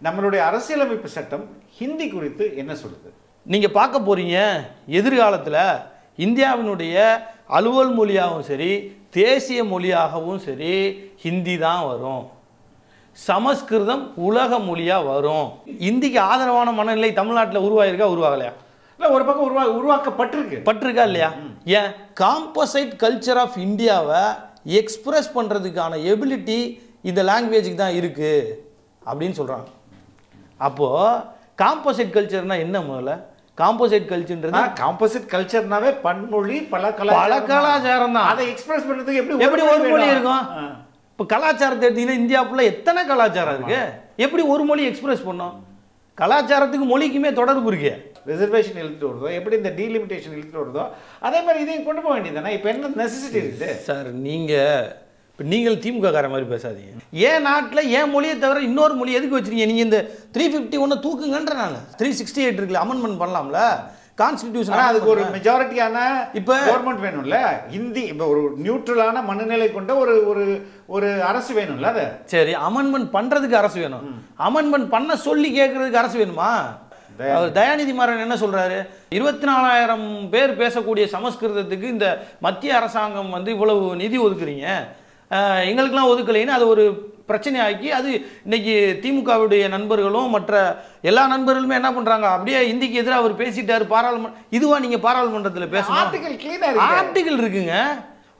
நம்மளுடைய அரசியலமைப்பு சட்டம் ஹிந்தி குறித்து என்ன சொல்லுது? நீங்கள் பார்க்க போகிறீங்க எதிர்காலத்தில் இந்தியாவினுடைய அலுவல் மொழியாகவும் சரி தேசிய மொழியாகவும் சரி ஹிந்தி தான் வரும். சமஸ்கிருதம் உலக மொழியாக வரும். இந்திக்கு ஆதரவான மனநிலை தமிழ்நாட்டில் உருவாயிருக்கா உருவாகலையா? இல்லை, ஒரு பக்கம் பட்டிருக்கா இல்லையா? ஏன் காம்போசைட் கல்ச்சர் ஆஃப் இந்தியாவை எக்ஸ்பிரஸ் பண்ணுறதுக்கான எபிலிட்டி இந்த லாங்குவேஜுக்கு தான் இருக்குது அப்படின்னு சொல்கிறாங்க. அப்போது காம்போசைட் கல்ச்சர்னால் என்ன? முதல்ல காம்போசைட் கல்ச்சர்ன்றது காம்போசிட் கல்ச்சர்னாவே பன்மொழி பல கலாச்சாரம் தான். அதை எக்ஸ்பிரஸ் பண்ணுறதுக்கு எப்படி ஒரு மொழி இருக்கும்? இப்போ கலாச்சாரத்தை எடுத்தீங்கன்னா இந்தியாவுக்குள்ள எத்தனை கலாச்சாரம் இருக்கு? எப்படி ஒரு மொழி எக்ஸ்பிரஸ் பண்ணோம்? கலாச்சாரத்துக்கு மொழிக்குமே தொடர்பு இருக்கு. ரிசர்வேஷன் இழுத்துட்டு வருதோ, எப்படி இந்த டீலிமிட்டேஷன் இழுத்துட்டு வருதோ அதே மாதிரி இதையும் கொண்டு போக வேண்டியதுதானே. இப்போ என்ன நெசசிட்டி இருக்குது சார்? நீங்கள் திமுக கார மாதிரி பேசாதீங்க. ஏன் நாட்டில் ஏன் மொழியை தவிர இன்னொரு மொழி எதுக்கு வச்சிருக்கீங்க? நீங்கள் இந்த 351 தூக்குங்கன்ற நாங்கள் 368 இருக்குல்ல, அமெண்ட்மெண்ட் பண்ணலாம்ல கான்ஸ்டிடியூஷன். அதுக்கு ஒரு மெஜாரிட்டியான இப்போ கவர்மெண்ட் வேணும்ல. ஹிந்தி இப்போ ஒரு நியூட்ரலான மனநிலை கொண்ட ஒரு ஒரு ஒரு அரசு வேணும்ல. அது சரி, அமெண்ட்மெண்ட் பண்ணுறதுக்கு அரசு வேணும். அமெண்ட்மெண்ட் பண்ண சொல்லி கேட்கறதுக்கு அரசு வேணுமா? தயாநிதி மாறன் என்ன சொல்றாரு? 24,000 பேர் பேசக்கூடிய சமஸ்கிருதத்துக்கு இந்த மத்திய அரசாங்கம் வந்து இவ்வளவு நிதி ஒதுக்குறீங்க, எங்களுக்கெல்லாம் ஒதுக்கலைன்னு அது ஒரு பிரச்சனையாக்கி அது இன்னைக்கு திமுகவுடைய நண்பர்களும் மற்ற எல்லா நண்பர்களுமே என்ன பண்றாங்க, அப்படியே இந்திக்கு எதிராக அவர் பேசிட்டாரு பாராளுமன்ற. இதுவா நீங்க பாராளுமன்றத்தில் பேசணும்? ஆர்டிகல் இருக்குங்க,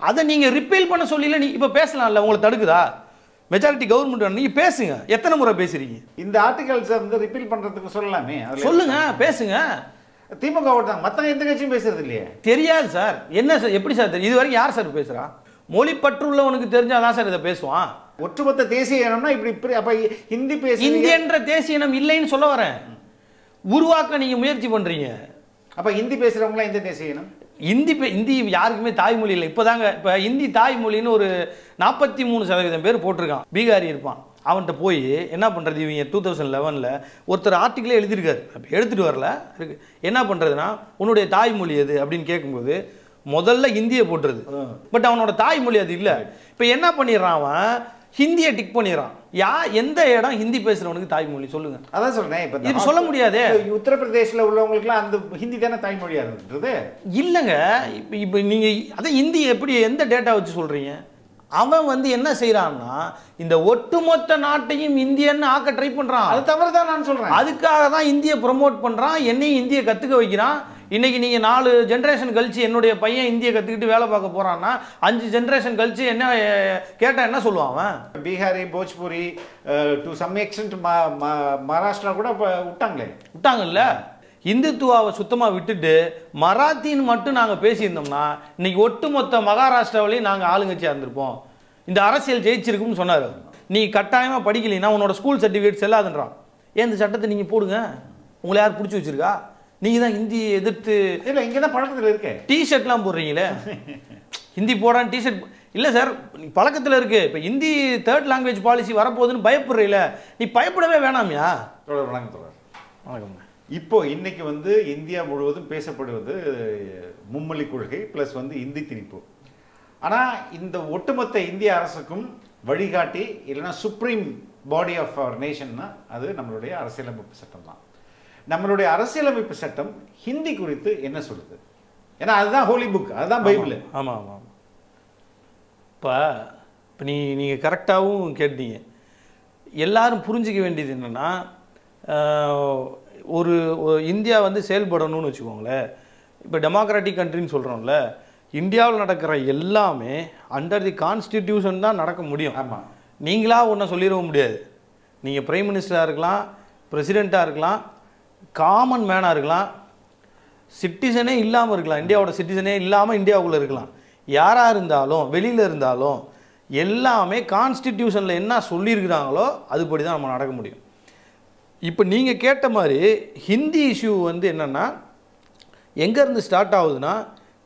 அதை நீங்க ரிப்பீல் பண்ண சொல்லல. நீ இப்ப பேசலாம்ல, உங்களை தடுக்குதா? மெஜாரிட்டி கவர்மெண்ட் நீங்க பேசுங்க. எத்தனை முறை பேசுறீங்க? இந்த ஆர்டிகல்ஸ் வந்து ரிப்பீல் பண்றதுக்கு சொல்லலாமே. சொல்லுங்க, பேசுங்க. திமுக ஓட்டாங்க, மற்ற எந்த கட்சியும் பேசுறது இல்லையே. தெரியாது சார். என்ன சார், எப்படி சார் தெரியும்? இது வரைக்கும் யார் சார் பேசுறா? மொழி பற்றுள்ளவனுக்கு தெரிஞ்சாதான் சார் இதை பேசுவான். ஒட்டுமொத்த தேசிய இனம்னா இப்படி அப்ப ஹிந்தி பேச இந்தியன்ற தேசிய இனம் இல்லைன்னு சொல்ல வரேன். உருவாக்க நீங்க முயற்சி பண்றீங்க. அப்ப ஹிந்தி பேசுறவங்களா இந்த தேசிய இனம்? இந்தி யாருக்குமே தாய்மொழி இல்லை. இப்போதாங்க இப்போ ஹிந்தி தாய்மொழின்னு ஒரு 43% பேர் போட்டிருக்கான். பீகாரி இருப்பான், அவன்கிட்ட போய் என்ன பண்ணுறது? இவங்க 2011 ஒருத்தர் ஆர்டிக்கிளே எழுதியிருக்காரு, எடுத்துகிட்டு வரல இருக்கு. என்ன பண்ணுறதுன்னா, உன்னுடைய தாய்மொழி எது அப்படின்னு கேட்கும்போது முதல்ல ஹிந்தியை போட்டுருது. பட் அவனோட தாய்மொழி அது இல்லை. இப்போ என்ன பண்ணிடுறான், அவன் ஹிந்தியை டிக் பண்ணிடுறான். எந்த இடம் ஹிந்தி பேசுறவனுக்கு தாய்மொழி சொல்லுங்க? அதான் சொல்றேன். இப்போ இது சொல்ல முடியாது. உத்தரப்பிரதேசில் உள்ளவங்களுக்குலாம் அந்த ஹிந்தி தானே தாய்மொழியா இருந்தது இல்லைங்க. இப்போ நீங்க அதை ஹிந்தி எப்படி எந்த டேட்டா வச்சு சொல்றீங்க? அவன் வந்து என்ன செய்யறான்னா, இந்த ஒட்டுமொத்த நாட்டையும் இந்தியன்னு ஆக்க ட்ரை பண்றான். அது தவறு தான் நான் சொல்றேன். அதுக்காக தான் இந்தியை ப்ரொமோட் பண்றான், என்னையும் இந்தியை கத்துக்க வைக்கிறான். இன்னைக்கு நீங்க 4 ஜென்ரேஷன் கழிச்சு என்னுடைய பையன் இந்தியை கத்துக்கிட்டு வேலை பார்க்க போறான்னா 5 ஜென்ரேஷன் கழிச்சு என்ன கேட்டா என்ன சொல்லுவான் அவன்? Bihari, Bhojpuri, to some extent Maharashtra கூட விட்டாங்கல்ல. இந்துத்துவாவை சுத்தமாக விட்டுட்டு மராத்தின்னு மட்டும் நாங்கள் பேசியிருந்தோம்னா இன்னைக்கு ஒட்டுமொத்த மகாராஷ்டிராவிலையும் நாங்கள் ஆளுங்கட்சியாக இருந்திருப்போம். இந்த அரசியல் ஜெயிச்சிருக்குன்னு சொன்னார். நீ கட்டாயமாக படிக்கலைன்னா உன்னோட ஸ்கூல் சர்டிஃபிகேட் செல்லாதுன்றான். ஏன் இந்த சட்டத்தை நீங்கள் போடுங்க, உங்களை யார் பிடிச்சி வச்சிருக்கா? நீங்கள் தான் ஹிந்தி எதிர்த்து இல்லை, இங்கே தான் பழக்கத்தில் இருக்கு. டிஷர்ட்லாம் போடுறீங்களே, ஹிந்தி போடான்னு டிஷர்ட் இல்லை சார், பழக்கத்தில் இருக்கு. இப்போ ஹிந்தி 3rd லாங்குவேஜ் பாலிசி வரப்போகுதுன்னு பயப்படுறீல, நீ பயப்படவே வேணாமியா? வணக்கம். இப்போ இன்னைக்கு வந்து இந்தியா முழுவதும் பேசப்படுவது மும்மொழி கொள்கை பிளஸ் வந்து இந்தி திணிப்பு. ஆனால் இந்த ஒட்டுமொத்த இந்திய அரசுக்கும் வழிகாட்டி இல்லைன்னா சுப்ரீம் பாடி ஆஃப் அவர் நேஷன்னா அது நம்மளுடைய அரசியலமைப்பு சட்டம் தான். நம்மளுடைய அரசியலமைப்பு சட்டம் ஹிந்தி குறித்து என்ன சொல்லுது? ஏன்னா அதுதான் ஹோலி புக், அதுதான் பைபிள். ஆமாம் ஆமாம். இப்போ நீங்கள் கரெக்டாகவும் கேட்டீங்க. எல்லாரும் புரிஞ்சிக்க வேண்டியது என்னென்னா, ஒரு இந்தியா வந்து செயல்படணும்னு வச்சுக்கோங்களேன். இப்போ டெமோக்ராட்டிக் கண்ட்ரின்னு சொல்கிறோம்ல, இந்தியாவில் நடக்கிற எல்லாமே அண்டர் தி கான்ஸ்டிடியூஷன் தான் நடக்க முடியும். ஆமாம், நீங்களாக ஒன்றை சொல்லிடவும் முடியாது. நீங்கள் பிரைம் மினிஸ்டராக இருக்கலாம், பிரசிடெண்ட்டாக இருக்கலாம், காமன் மேனாக இருக்கலாம், சிட்டிசனே இல்லாமல் இருக்கலாம், இந்தியாவோட சிட்டிசனே இல்லாமல் இந்தியாவுக்குள்ளே இருக்கலாம். யாராக இருந்தாலும் வெளியில் இருந்தாலும் எல்லாமே கான்ஸ்டிடியூஷனில் என்ன சொல்லியிருக்கிறாங்களோ அதுபடி தான் நம்ம நடக்க முடியும். இப்போ நீங்கள் கேட்ட மாதிரி ஹிந்தி இஷ்யூ வந்து என்னென்னா எங்கேருந்து ஸ்டார்ட் ஆகுதுன்னா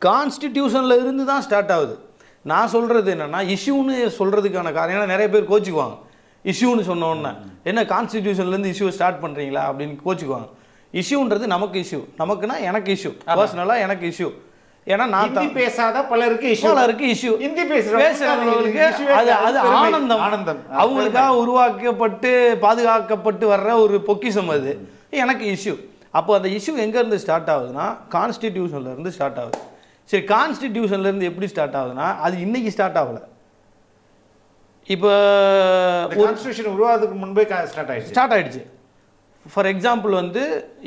கான்ஸ்டிடியூஷனில் இருந்து தான் ஸ்டார்ட் ஆகுது. நான் சொல்கிறது என்னென்னா இஷ்யூன்னு சொல்கிறதுக்கான காரணம், ஏன்னா நிறைய பேர் கோச்சிக்குவாங்க. இஷ்யூன்னு சொன்னோன்னே என்ன கான்ஸ்டிடியூஷன்லேருந்து இஷ்யூ ஸ்டார்ட் பண்ணுறீங்களா அப்படின்னு கோச்சிக்குவாங்க. இஷ்யூன்றது நமக்கு இஷ்யூ, நமக்குன்னா எனக்கு இஷ்யூ, பர்சனலாக எனக்கு இஷ்யூ. ஏன்னா நான் ஹிந்தி பேசாத பலருக்கு இஷ்யூ ஹிந்தி பேசுறவங்களுக்கு அது ஆனந்தம். அவங்களுக்காக உருவாக்கப்பட்டு பாதுகாக்கப்பட்டு வர்ற ஒரு பொக்கிஷம் அது. எனக்கு இஷ்யூ. அப்போ அந்த இஷ்யூ எங்கேருந்து ஸ்டார்ட் ஆகுதுன்னா கான்ஸ்டிடியூஷன்லேருந்து ஸ்டார்ட் ஆகுது. சரி, கான்ஸ்டிடியூஷன்லேருந்து எப்படி ஸ்டார்ட் ஆகுதுன்னா அது இன்னைக்கு ஸ்டார்ட் ஆகலை. இப்போ கான்ஸ்டிடியூஷன் உருவாகிறதுக்கு முன்பே ஸ்டார்ட் ஆயிடுச்சு. ஃபார் எக்ஸாம்பிள் வந்து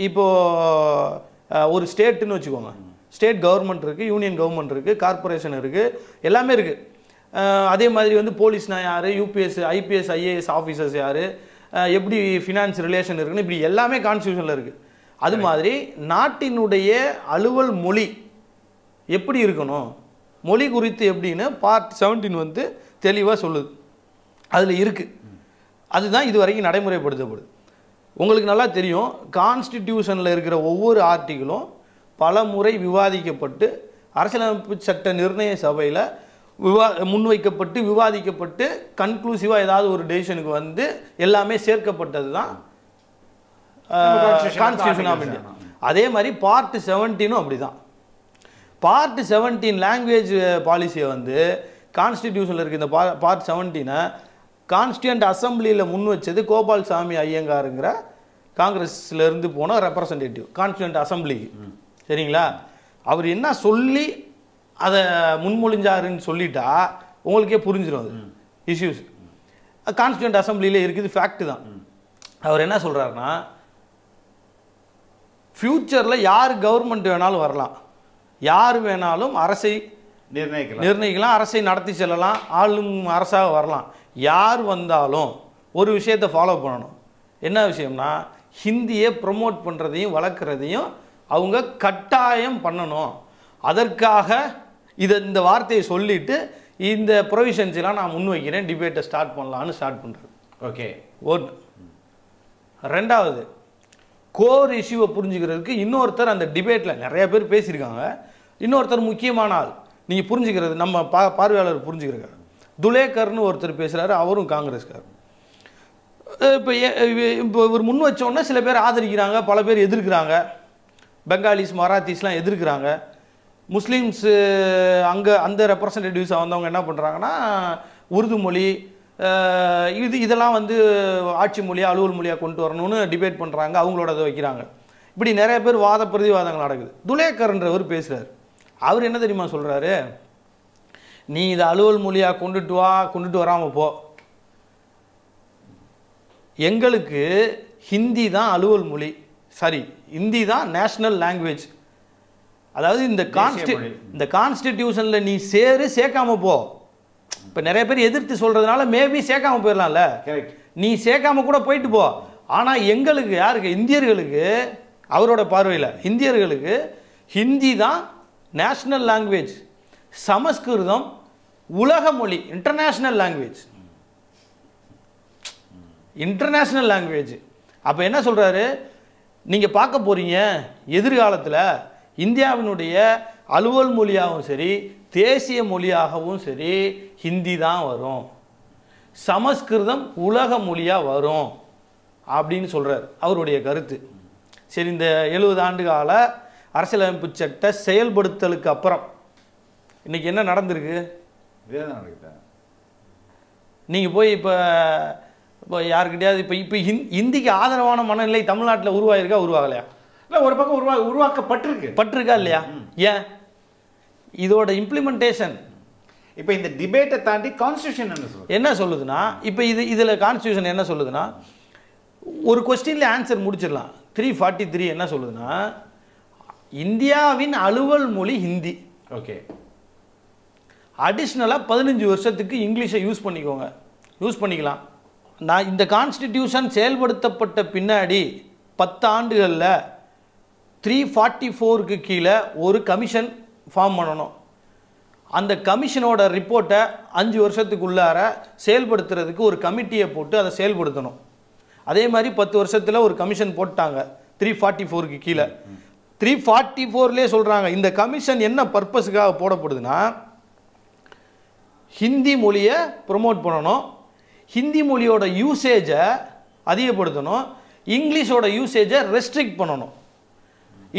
இப்போது ஒரு ஸ்டேட்டுன்னு வச்சுக்கோங்க. ஸ்டேட் கவர்மெண்ட் இருக்குது, யூனியன் கவர்மெண்ட் இருக்குது, கார்பரேஷன் இருக்குது, எல்லாமே இருக்குது. அதே மாதிரி வந்து போலீஸ்னா யார், யூபிஎஸ் ஐபிஎஸ் ஐஏஎஸ் ஆஃபீஸர்ஸ் யார், எப்படி ஃபினான்ஸ் ரிலேஷன் இருக்குன்னு இப்படி எல்லாமே கான்ஸ்டியூஷனில் இருக்குது. அது மாதிரி நாட்டினுடைய அலுவல் மொழி எப்படி இருக்கணும், மொழி குறித்து எப்படின்னு பார்ட் 17 வந்து தெளிவாக சொல்லுது. அதில் இருக்குது. அதுதான் இது வரைக்கும் நடைமுறைப்படுத்தப்படுது. உங்களுக்கு நல்லா தெரியும், கான்ஸ்டிடியூஷனில் இருக்கிற ஒவ்வொரு ஆர்டிக்கிளும் பல முறை விவாதிக்கப்பட்டு அரசியலமைப்பு சட்ட நிர்ணய சபையில் முன்வைக்கப்பட்டு விவாதிக்கப்பட்டு கன்க்ளூசிவாக ஏதாவது ஒரு டெசிஷனுக்கு வந்து எல்லாமே சேர்க்கப்பட்டது தான் கான்ஸ்டிடியூஷன் ஆஃப் இந்தியா. அதே மாதிரி பார்ட் 17 அப்படி தான். பார்ட் 17 லாங்குவேஜ் பாலிசியை வந்து கான்ஸ்டிடியூஷனில் இருக்க இந்த பார்ட் 17 கான்ஸ்டியூண்ட் அசம்பிளியில் முன் வச்சது கோபால்சாமி ஐயங்காருங்கிற காங்கிரஸ்லேருந்து போன ரெப்ரசன்டேட்டிவ் கான்ஸ்டியூண்ட் அசம்பிளிக்கு. சரிங்களா? அவர் என்ன சொல்லி அதை முன்மொழிஞ்சாருன்னு சொல்லிட்டா உங்களுக்கே புரிஞ்சிடும் அது இஷ்யூஸ். கான்ஸ்டியூண்ட் அசம்பிளியிலே இருக்குது, ஃபேக்ட் தான். அவர் என்ன சொல்கிறாருன்னா, ஃப்யூச்சரில் யார் கவர்மெண்ட் வேணாலும் வரலாம், யார் வேணாலும் அரசை நிர்ணயிக்கலாம், அரசை நடத்தி செல்லலாம், ஆளும் அரசாக வரலாம். யார் வந்தாலும் ஒரு விஷயத்தை ஃபாலோ பண்ணணும். என்ன விஷயம்னா, ஹிந்தியை ப்ரொமோட் பண்ணுறதையும் வளர்க்குறதையும் அவங்க கட்டாயம் பண்ணணும். அதற்காக இந்த வார்த்தையை சொல்லிட்டு இந்த ப்ரொவிஷன்ஸ் எல்லாம் நான் முன்வைக்கிறேன், டிபேட்டை ஸ்டார்ட் பண்ணலான்னு ஸ்டார்ட் பண்ணுறது. ஓகே, ஒன்று. ரெண்டாவது, கோர் இஷ்யூவை புரிஞ்சுக்கிறதுக்கு இன்னொருத்தர் அந்த டிபேட்டில் நிறைய பேர் பேசியிருக்காங்க. இன்னொருத்தர் முக்கியமான ஆள் நீங்கள் புரிஞ்சுக்கிறது, நம்ம பார்வையாளர் புரிஞ்சுக்கிறாங்க. துலேக்கர்னு ஒருத்தர் பேசுகிறாரு, அவரும் காங்கிரஸ்கார். இப்போ இவர் முன் வச்சோன்னா சில பேர் ஆதரிக்கிறாங்க, பல பேர் எதிர்க்கிறாங்க. பெங்காலிஸ் மராத்திஸ்லாம் எதிர்க்கிறாங்க. முஸ்லீம்ஸு அங்கே அந்த ரெப்ரசன்டேட்டிவ்ஸாக வந்தவங்க என்ன பண்ணுறாங்கன்னா, உருது மொழி இதெல்லாம் வந்து ஆட்சி மொழியாக அலுவல் மொழியாக கொண்டு வரணும்னு டிபேட் பண்ணுறாங்க, அவங்களோட இதை வைக்கிறாங்க. இப்படி நிறைய பேர் வாத பிரதிவாதங்கள் நடக்குது. துலேக்கர்ன்றவர் பேசுகிறார். அவர் என்ன தெரியுமா சொல்கிறாரு, நீ இதை அலுவல் மொழியாக கொண்டுட்டு வராமல் போ, எங்களுக்கு ஹிந்தி தான் அலுவல் மொழி, சாரி ஹிந்தி தான் நேஷ்னல் லாங்குவேஜ். அதாவது இந்த கான்ஸ்டிடியூஷனில் நீ சேர்க்காம போ. இப்போ நிறைய பேர் எதிர்த்து சொல்கிறதுனால மேபி சேர்க்காம போயிடலாம்ல, நீ சேர்க்காம கூட போயிட்டு போ. ஆனால் எங்களுக்கு யாருக்கு, இந்தியர்களுக்கு, அவரோட பார்வையில் இந்தியர்களுக்கு ஹிந்தி தான் நேஷ்னல் லாங்குவேஜ், சமஸ்கிருதம் உலக மொழி, இன்டர்நேஷ்னல் லாங்குவேஜ். அப்போ என்ன சொல்கிறாரு, நீங்கள் பார்க்க போகிறீங்க எதிர்காலத்தில் இந்தியாவினுடைய அலுவல் மொழியாகவும் சரி தேசிய மொழியாகவும் சரி ஹிந்தி தான் வரும், சமஸ்கிருதம் உலக மொழியாக வரும் அப்படின்னு சொல்கிறார் அவருடைய கருத்து. சரி, இந்த 70 ஆண்டு கால அரசியலமைப்பு சட்ட செயல்படுத்தலுக்கு அப்புறம் இன்னைக்கு என்ன நடந்திருக்கு? நீங்கள் போய் இப்போ யாருக்கிட்டையாவது இப்போ ஹிந்திக்கு ஆதரவான மனநிலை தமிழ்நாட்டில் உருவாகலையா? இல்லை, ஒரு பக்கம் உருவாக்கப்பட்டிருக்கா இல்லையா? ஏன் இதோட இம்ப்ளிமெண்டேஷன் இப்போ இந்த டிபேட்டை தாண்டி கான்ஸ்டியூஷன் என்ன சொல்லுதுன்னா, இப்போ இதில் கான்ஸ்டியூஷன் என்ன சொல்லுதுன்னா, ஒரு கொஸ்டின்ல ஆன்சர் முடிச்சிடலாம். 343 என்ன சொல்லுதுன்னா, இந்தியாவின் அலுவல் மொழி ஹிந்தி. ஓகே, அடிஷ்னலாக 15 வருஷத்துக்கு இங்கிலீஷை யூஸ் பண்ணிக்கலாம். நான் இந்த கான்ஸ்டிடியூஷன் செயல்படுத்தப்பட்ட பின்னாடி 10 ஆண்டுகளில் 344க்கு கீழே ஒரு கமிஷன் ஃபார்ம் பண்ணணும். அந்த கமிஷனோட ரிப்போர்ட்டை 5 வருஷத்துக்குள்ளார செயல்படுத்துறதுக்கு ஒரு கமிட்டியை போட்டு அதை செயல்படுத்தணும். அதே மாதிரி 10 வருஷத்தில் ஒரு கமிஷன் போட்டாங்க 344க்கு கீழே. 344லே சொல்கிறாங்க இந்த கமிஷன் என்ன பர்பஸுக்காக போடப்படுதுன்னா, ஹிந்தி மொழியை ப்ரொமோட் பண்ணணும், ஹிந்தி மொழியோட யூசேஜை அதிகப்படுத்தணும், இங்கிலீஷோட யூசேஜை ரெஸ்ட்ரிக்ட் பண்ணணும்.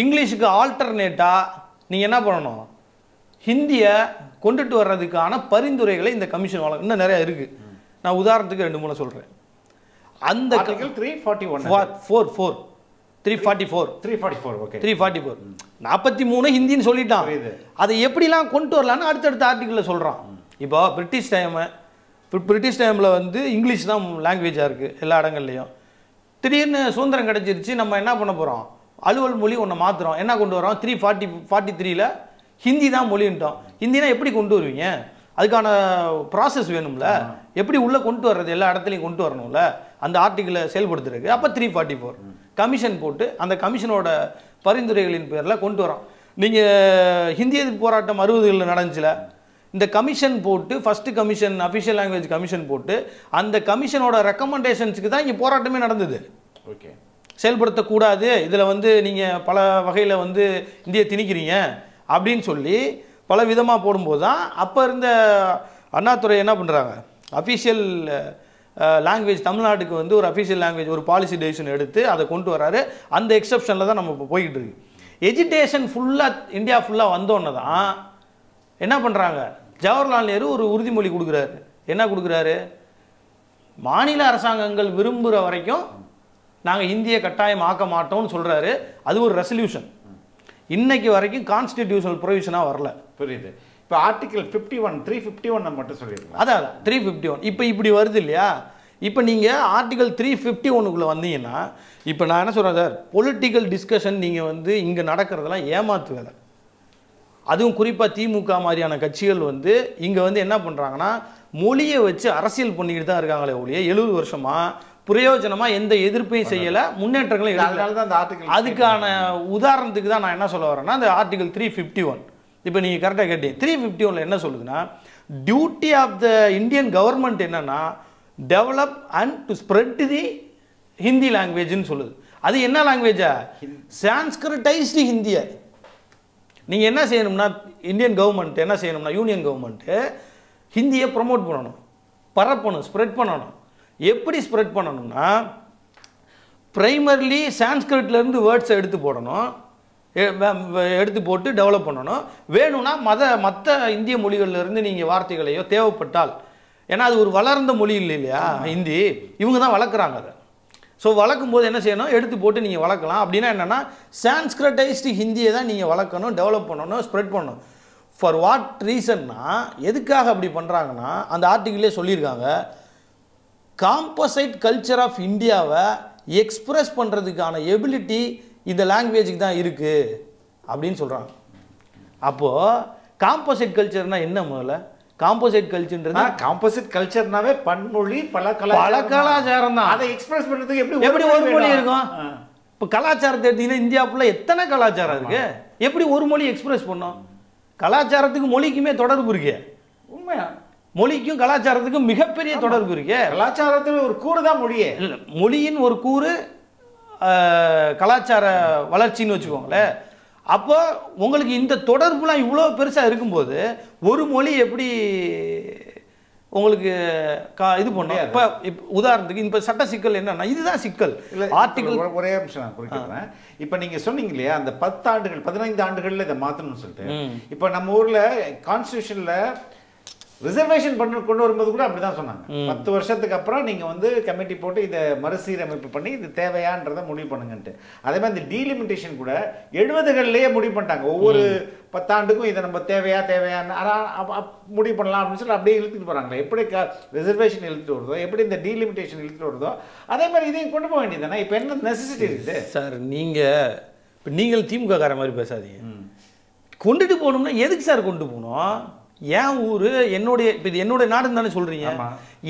இங்கிலீஷுக்கு ஆல்டர்னேட்டாக நீங்கள் என்ன பண்ணணும், ஹிந்தியை கொண்டுட்டு வர்றதுக்கான பரிந்துரைகளை இந்த கமிஷன் வழங்கும். இன்னும் நிறைய இருக்கு. நான் உதாரணத்துக்கு 2-3 சொல்றேன். அந்த ஆர்டிகல் 341 ஓகே 344 43 ஹிந்தின்னு சொல்லிட்டான். அதை எப்படிலாம் கொண்டு வரலான்னு அடுத்தடுத்த ஆர்டிகிளில் சொல்கிறான். இப்போ பிரிட்டிஷ் டைமில் வந்து இங்கிலீஷ் தான் லாங்குவேஜாக இருக்குது எல்லா இடங்கள்லையும். திடீர்னு சுதந்திரம் கிடச்சிருச்சு, நம்ம என்ன பண்ண போகிறோம், அலுவல் மொழி ஒன்று மாற்றுறோம். என்ன கொண்டு வரோம், 343ல் ஹிந்தி தான் மொழின்ட்டோம். ஹிந்தினா எப்படி கொண்டு வருவீங்க, அதுக்கான ப்ராசஸ் வேணும்ல, எப்படி உள்ளே கொண்டு வர்றது, எல்லா இடத்துலையும் கொண்டு வரணும்ல, அந்த ஆர்டிகிளை செயல்படுத்துறதுக்கு. அப்போ 344 கமிஷன் போட்டு அந்த கமிஷனோட பரிந்துரைகளின் பேரில் கொண்டு வரோம். நீங்கள் ஹிந்தி எதிர்ப்பு போராட்டம் 60களில் நடந்துச்சுல, இந்த கமிஷன் போட்டு first commission official language commission போட்டு அந்த கமிஷனோட ரெக்கமெண்டேஷன்ஸுக்கு தான் இங்கே போராட்டமே நடந்தது. ஓகே, செயல்படுத்தக்கூடாது, இதில் வந்து நீங்கள் பல வகையில் வந்து இந்தியை திணிக்கிறீங்க அப்படின்னு சொல்லி பல விதமாக போடும்போது தான் அப்போ இருந்த அண்ணாதுரை என்ன பண்ணுறாங்க, அஃபிஷியல் லாங்குவேஜ் தமிழ்நாட்டுக்கு வந்து ஒரு அஃபிஷியல் லாங்குவேஜ் ஒரு பாலிசி டெசிஷன் எடுத்து அதை கொண்டு வராரு. அந்த எக்ஸப்ஷனில் தான் நம்ம இப்போ போய்கிட்டு இருக்கு. எஜுகேஷன் ஃபுல்லாக இந்தியா ஃபுல்லாக வந்தோன்னு தான் என்ன பண்ணுறாங்க, ஜவஹர்லால் நேரு ஒரு உறுதிமொழி கொடுக்குறாரு. என்ன கொடுக்குறாரு, மாநில அரசாங்கங்கள் விரும்புகிற வரைக்கும் நாங்கள் இந்தியை கட்டாயம் ஆக்க மாட்டோம்னு சொல்கிறாரு. அது ஒரு ரெசல்யூஷன். இன்னைக்கு வரைக்கும் கான்ஸ்டிடியூஷனல் ப்ரொவிஷனாக வரல. புரியுது. இப்போ ஆர்டிகல் 351 மட்டும் சொல்லியிருக்கோம். அதான் 351 இப்போ இப்படி வருது இல்லையா. இப்போ நீங்கள் ஆர்டிகல் 351க்குள்ளே வந்தீங்கன்னா, இப்போ நான் என்ன சொல்கிறேன் சார், பொலிட்டிக்கல் டிஸ்கஷன் நீங்கள் வந்து இங்கே நடக்கிறதெல்லாம் ஏமாத்து வேலை. அதுவும் குறிப்பாக திமுக மாதிரியான கட்சிகள் வந்து இங்கே வந்து என்ன பண்ணுறாங்கன்னா, மொழியை வச்சு அரசியல் பண்ணிக்கிட்டு தான் இருக்காங்களே ஒழிய 70 வருஷமாக பிரயோஜனமாக எந்த எதிர்ப்பையும் செய்யலை, முன்னேற்றங்களும் இல்லை. அதுக்கான உதாரணத்துக்கு தான் நான் என்ன சொல்ல வரேன்னா, அந்த ஆர்டிகல் 351 இப்போ நீங்கள் கரெக்டாக கேட்டீங்க. 351 என்ன சொல்லுதுன்னா, duty of the Indian government என்னன்னா, develop and to spread the Hindi லாங்குவேஜ்னு சொல்லுது. அது என்ன லாங்குவேஜா, சான்ஸ்கிரிட்டைஸ்டு ஹிந்தியை நீங்கள் என்ன செய்யணும்னா, இந்தியன் கவர்மெண்ட் என்ன செய்யணும்னா, யூனியன் கவர்மெண்ட்டு ஹிந்தியை ப்ரொமோட் பண்ணணும், பரப்பணும், ஸ்ப்ரெட் பண்ணணும். எப்படி ஸ்ப்ரெட் பண்ணணும்னா, பிரைமர்லி சான்ஸ்கிரிட்லேருந்து வேர்ட்ஸை எடுத்து போடணும், எடுத்து போட்டு டெவலப் பண்ணணும். வேணும்னா மற்ற இந்திய மொழிகள்லேருந்து நீங்கள் வார்த்தைகளையோ தேவைப்பட்டால், ஏன்னா அது ஒரு வளர்ந்த மொழி இல்லையா ஹிந்தி, இவங்க தான் வளர்க்குறாங்க அதை. ஸோ வளர்க்கும் போது என்ன செய்யணும், எடுத்து போட்டு நீங்கள் வளர்க்கலாம். அப்படின்னா என்னென்னா, சான்ஸ்கிரிட்டைஸ்டு ஹிந்தியை தான் நீங்கள் வளர்க்கணும், டெவலப் பண்ணணும், ஸ்ப்ரெட் பண்ணணும். ஃபார் வாட் ரீசன்னா, எதுக்காக அப்படி பண்ணுறாங்கன்னா, அந்த ஆர்டிகிளே சொல்லியிருக்காங்க, காம்போசைட் கல்ச்சர் ஆஃப் இந்தியாவை எக்ஸ்பிரஸ் பண்ணுறதுக்கான எபிலிட்டி இந்த லாங்குவேஜுக்கு தான் இருக்குது அப்படின்னு சொல்கிறாங்க. அப்போது காம்போசைட் கல்ச்சர்னால் என்ன, முதல்ல காம்போசைட் கல்ச்சர்ன்றது, காம்போசைட் கல்ச்சர்னாவே பன்மொழி பல கலாச்சாரம் தான். அதை எக்ஸ்பிரஸ் பண்ணுறதுக்கு எப்படி ஒரு மொழி இருக்கும். இப்போ கலாச்சாரத்தை எடுத்தீங்கன்னா இந்தியா ஃபுல்லாக எத்தனை கலாச்சாரம் இருக்குது, எப்படி ஒரு மொழி எக்ஸ்பிரஸ் பண்ணோம். கலாச்சாரத்துக்கு மொழிக்குமே தொடர்பு இருக்கு. உண்மையா, மொழிக்கும் கலாச்சாரத்துக்கும் மிகப்பெரிய தொடர்பு இருக்கு. கலாச்சாரத்தில் ஒரு கூறு தான் மொழியே. இல்லை, மொழியின் ஒரு கூறு கலாச்சார வளர்ச்சின்னு வச்சுக்கோங்களேன். அப்போ உங்களுக்கு இந்த தொடர்புலாம் இவ்வளோ பெருசாக இருக்கும்போது ஒரு மொழி எப்படி உங்களுக்கு இது பண்ணும். இப்போ உதாரணத்துக்கு இப்போ சட்ட சிக்கல் என்னன்னா, இதுதான் சிக்கல். ஆர்டிகல் ஒரே நிமிஷம் நான் குறிக்கிறேன். இப்போ நீங்கள் சொன்னீங்க இல்லையா, அந்த 10 ஆண்டுகள் 15 ஆண்டுகளில் இதை மாற்றணும்னு சொல்லிட்டு, இப்போ நம்ம ஊரில் கான்ஸ்டியூஷனில் ரிசர்வேஷன் கொண்டு வரும்போது கூட அப்படிதான் சொன்னாங்க. 10 வருஷத்துக்கு அப்புறம் நீங்க வந்து கமிட்டி போட்டு இதை மறுசீரமைப்பு பண்ணி இது தேவையான்றதை முடிவு பண்ணுங்கன்ட்டு. அதே மாதிரி இந்த டீலிமிட்டேஷன் கூட 70களிலேயே முடிவு பண்ணிட்டாங்க. ஒவ்வொரு 10 ஆண்டுக்கும் இதை நம்ம தேவையான்னு முடிவு பண்ணலாம் அப்படின்னு சொல்லி அப்படியே இழுத்துட்டு போறாங்களே. எப்படி ரிசர்வேஷன் இழுத்துட்டு வருதோ, எப்படி இந்த டீலிமிட்டேஷன் இழுத்துட்டு வருதோ, அதே மாதிரி இதையும் கொண்டு போக வேண்டியதுதானே. இப்போ என்ன நெசசிட்டி இருக்குது சார்? நீங்கள் திமுக கார மாதிரி பேசாதீங்க. கொண்டுட்டு போகணும்னா எதுக்கு சார் கொண்டு போகணும்? ஏன் ஊரு என்னுடைய, இப்போ இது என்னுடைய நாடுன்னு தானே சொல்றீங்க.